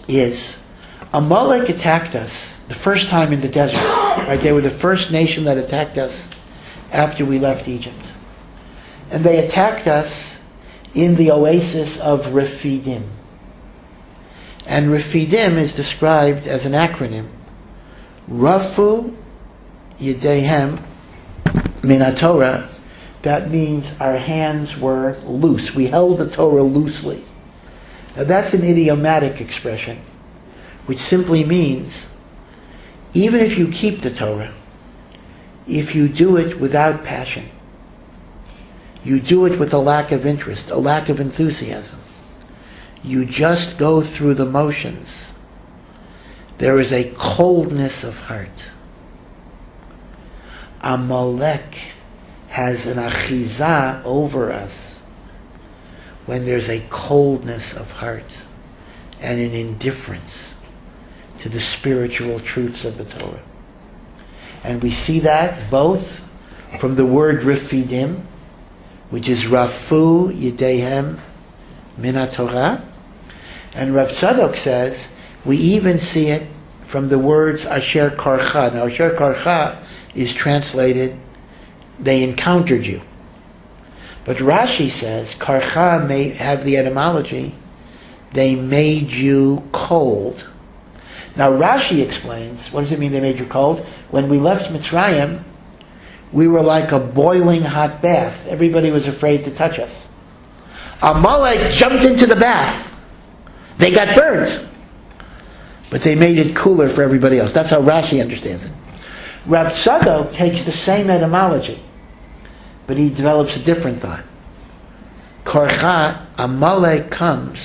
is Amalek attacked us the first time in the desert. Right? They were the first nation that attacked us after we left Egypt. And they attacked us in the oasis of Refidim. And Refidim is described as an acronym. Rafu Yedehem Min HaTorah. That means our hands were loose. We held the Torah loosely. Now that's an idiomatic expression, which simply means even if you keep the Torah, if you do it without passion, you do it with a lack of interest, a lack of enthusiasm, you just go through the motions, there is a coldness of heart. Amalek has an achiza over us when there's a coldness of heart and an indifference to the spiritual truths of the Torah. And we see that both from the word refidim, which is rafu yedehem min haTorah, and Rav Tzadok says we even see it from the words asher karcha. Now asher karcha is translated, they encountered you. But Rashi says karcha may have the etymology, they made you cold. Now Rashi explains, what does it mean they made you cold? When we left Mitzrayim, we were like a boiling hot bath. Everybody was afraid to touch us. Amalek jumped into the bath. They got burnt. But they made it cooler for everybody else. That's how Rashi understands it. Rav Tzadok takes the same etymology, but he develops a different thought. Korcha, Amalek comes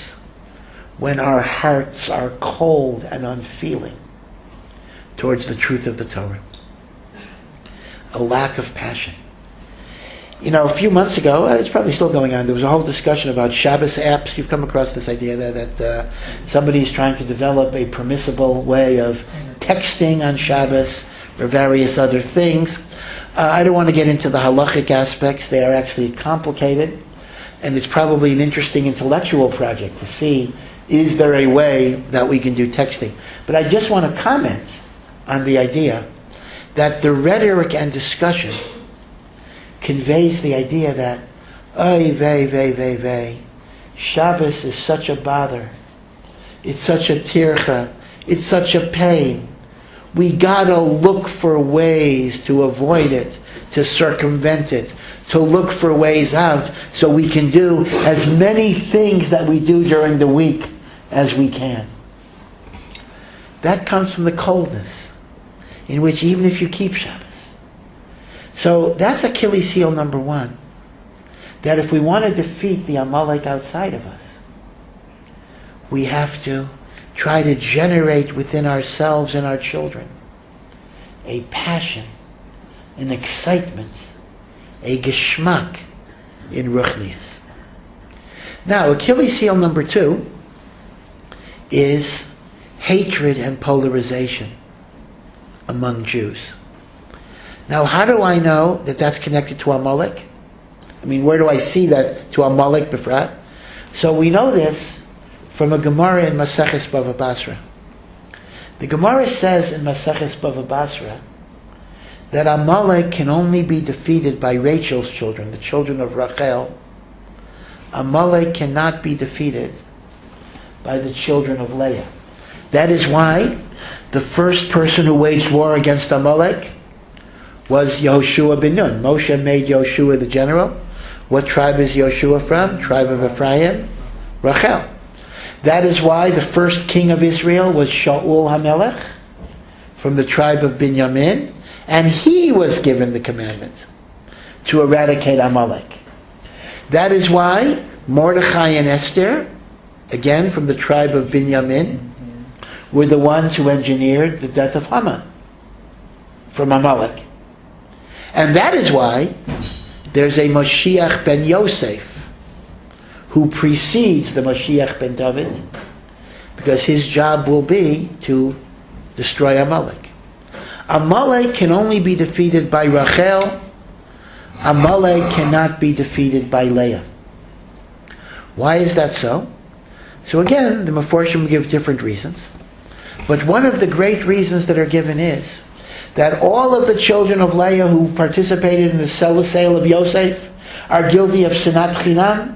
when our hearts are cold and unfeeling towards the truth of the Torah. A lack of passion. You know, a few months ago, it's probably still going on, there was a whole discussion about Shabbos apps. You've come across this idea that somebody's trying to develop a permissible way of texting on Shabbos or various other things. I don't want to get into the halachic aspects. They are actually complicated, and it's probably an interesting intellectual project to see, is there a way that we can do texting? But I just want to comment on the idea that the rhetoric and discussion conveys the idea that, oy vey, vey, vey, vey, Shabbos is such a bother. It's such a tircha. It's such a pain. We gotta look for ways to avoid it, to circumvent it, to look for ways out so we can do as many things that we do during the week as we can. That comes from the coldness in which even if you keep Shabbos. So that's Achilles' heel number one. That if we want to defeat the Amalek outside of us, we have to try to generate within ourselves and our children a passion, an excitement, a geschmack in ruchnius. Now, Achilles' heel number two is hatred and polarization among Jews. Now, how do I know that that's connected to Amalek? I mean, where do I see that to Amalek Befrat? So we know this from a Gemara in Maseches Bava Basra. The Gemara says in Maseches Bava Basra that Amalek can only be defeated by Rachel's children, the children of Rachel. Amalek cannot be defeated by the children of Leah. That is why the first person who waged war against Amalek was Yehoshua ben Nun. Moshe made Yehoshua the general. What tribe is Yehoshua from? Tribe of Ephraim, Rachel. That is why the first king of Israel was Shaul HaMelech from the tribe of Binyamin, and he was given the commandment to eradicate Amalek. That is why Mordechai and Esther, again from the tribe of Binyamin, were the ones who engineered the death of Haman from Amalek. And that is why there's a Moshiach ben Yosef who precedes the Moshiach ben David, because his job will be to destroy Amalek. Amalek can only be defeated by Rachel. Amalek cannot be defeated by Leah. Why is that so? So again, the Meforshim give different reasons. But one of the great reasons that are given is that all of the children of Leah who participated in the sale of Yosef are guilty of sinat chinam.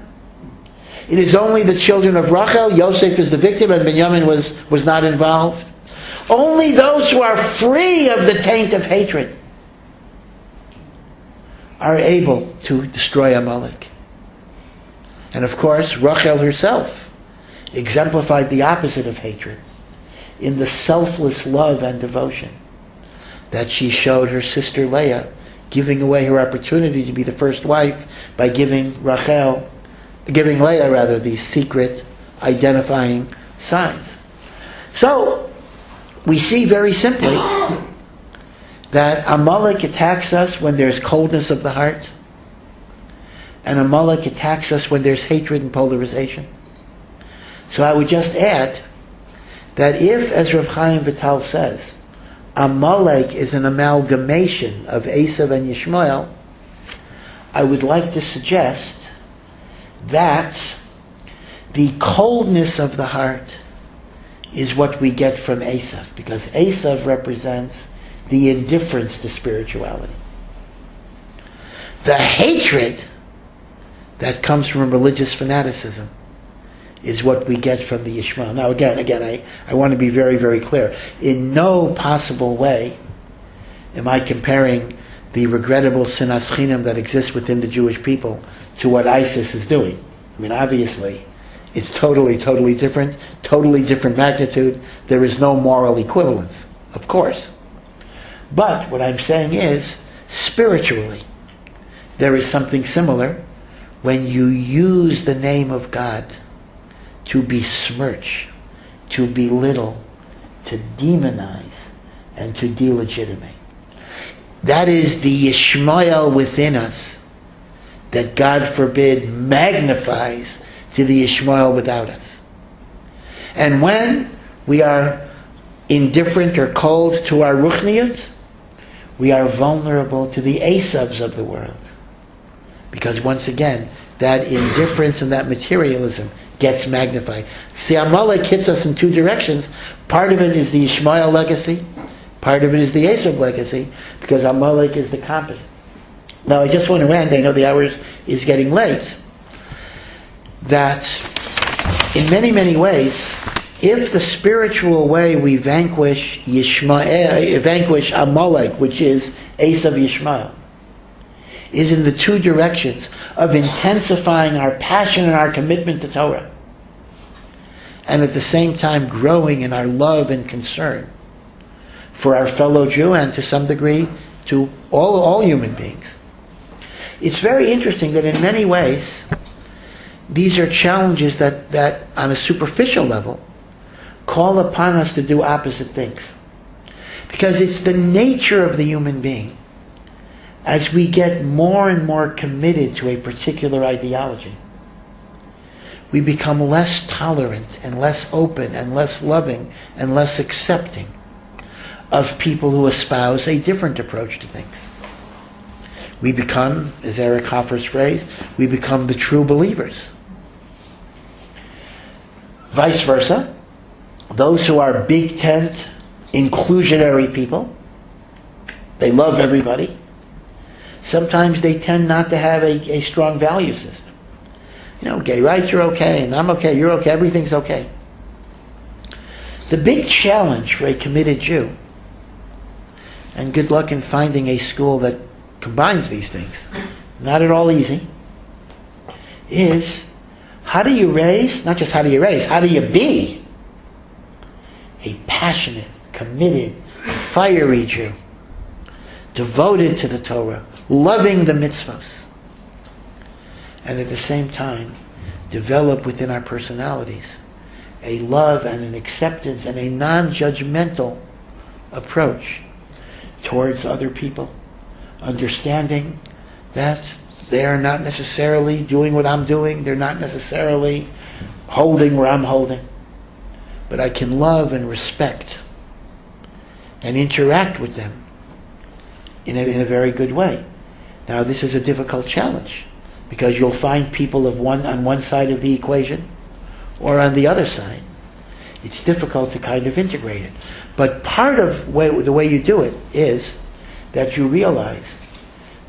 It is only the children of Rachel, Yosef is the victim, and Binyamin was not involved. Only those who are free of the taint of hatred are able to destroy Amalek. And of course, Rachel herself exemplified the opposite of hatred in the selfless love and devotion that she showed her sister Leah, giving away her opportunity to be the first wife by giving Leah these secret identifying signs. So, we see very simply that Amalek attacks us when there's coldness of the heart, and Amalek attacks us when there's hatred and polarization. So I would just add that if, as Rav Chaim Vital says, Amalek is an amalgamation of Esav and Yishmael, I would like to suggest that the coldness of the heart is what we get from Esav, because Esav represents the indifference to spirituality. The hatred that comes from religious fanaticism is what we get from the Yishmael. Now again, I want to be very, very clear. In no possible way am I comparing the regrettable sinas chinam that exists within the Jewish people to what ISIS is doing. I mean, obviously, it's totally different magnitude. There is no moral equivalence, of course. But what I'm saying is, spiritually, there is something similar when you use the name of God to besmirch, to belittle, to demonize, and to delegitimate. That is the Yishmael within us that, God forbid, magnifies to the Yishmael without us. And when we are indifferent or cold to our ruchniyut, we are vulnerable to the Esavs of the world. Because once again, that indifference and that materialism gets magnified. See, Amalek hits us in two directions. Part of it is the Yishmael legacy. Part of it is the Esav legacy, because Amalek is the composite. Now, I just want to end, I know the hour is getting late, that in many, many ways, if the spiritual way we vanquish Amalek, which is Esav Yishmael, is in the two directions of intensifying our passion and our commitment to Torah, and at the same time growing in our love and concern for our fellow Jew and to some degree to all human beings. It's very interesting that in many ways these are challenges that on a superficial level call upon us to do opposite things. Because it's the nature of the human being, as we get more and more committed to a particular ideology, we become less tolerant and less open and less loving and less accepting of people who espouse a different approach to things. We become, as Eric Hoffer's phrase, we become the true believers. Vice versa, those who are big tent, inclusionary people, they love everybody. Sometimes they tend not to have a strong value system. You know, gay rights are okay, and I'm okay, you're okay, everything's okay. The big challenge for a committed Jew, and good luck in finding a school that combines these things, not at all easy, is how do you raise, not just how do you raise, how do you be a passionate, committed, fiery Jew, devoted to the Torah, loving the mitzvahs, and at the same time develop within our personalities a love and an acceptance and a non-judgmental approach towards other people, understanding that they are not necessarily doing what I'm doing, they're not necessarily holding where I'm holding, but I can love and respect and interact with them in a very good way. Now, this is a difficult challenge, because you'll find people on one side of the equation or on the other side. It's difficult to kind of integrate it. But part of the way you do it is that you realize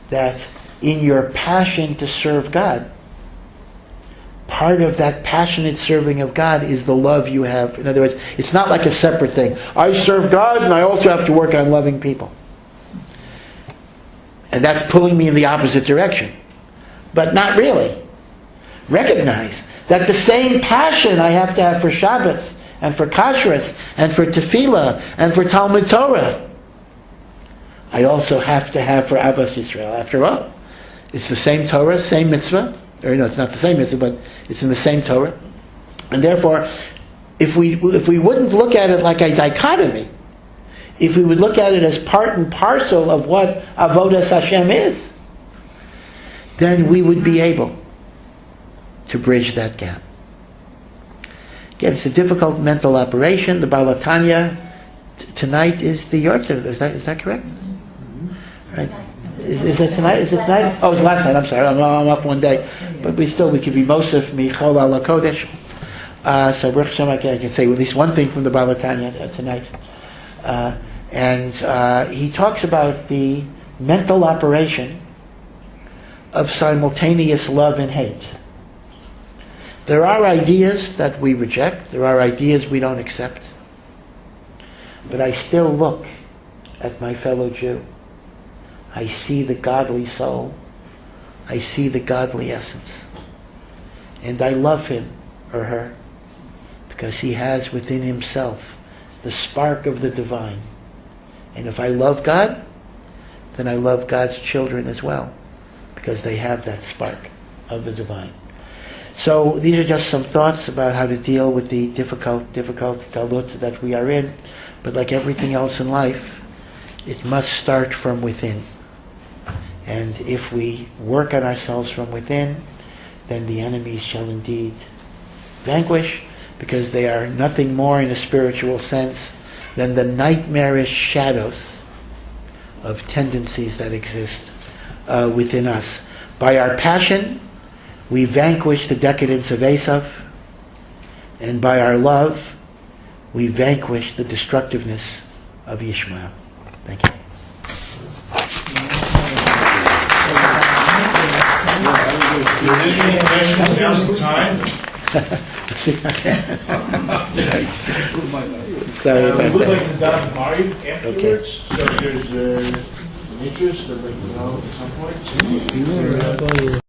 that in your passion to serve God, part of that passionate serving of God is the love you have. In other words, it's not like a separate thing. I serve God and I also have to work on loving people. And that's pulling me in the opposite direction. But not really. Recognize that the same passion I have to have for Shabbat and for Kashrus and for Tefillah and for Talmud Torah, I also have to have for Abbas Yisrael. After all, it's the same Torah, same mitzvah. Or no, it's not the same mitzvah, but it's in the same Torah. And therefore, if we wouldn't look at it like a dichotomy, if we would look at it as part and parcel of what Avodas Hashem is, then we would be able to bridge that gap. Again, it's a difficult mental operation. The Baal Tanya tonight is the Yortzeit. Is that correct? Right. Is it tonight? Is it tonight? Oh, it's last night. I'm sorry. I'm up one day, but we could be Mosef Michol Ala Kodesh. So Baruch Hashem, I can say at least one thing from the Baal Tanya tonight. And he talks about the mental operation of simultaneous love and hate. There are ideas that we reject. There are ideas we don't accept. But I still look at my fellow Jew. I see the godly soul. I see the godly essence. And I love him or her because he has within himself the spark of the divine. And if I love God, then I love God's children as well because they have that spark of the divine. So these are just some thoughts about how to deal with the difficult galut that we are in. But like everything else in life, it must start from within. And if we work on ourselves from within, then the enemies shall indeed vanquish, because they are nothing more in a spiritual sense than the nightmarish shadows of tendencies that exist within us. By our passion, we vanquish the decadence of Asaph, and by our love, we vanquish the destructiveness of Ishmael. Thank you.
Any questions? Now's the time.
Sorry
We
about
would like
that.
to dive Mari afterwards, so if there's an interest, I'd like to know at some point.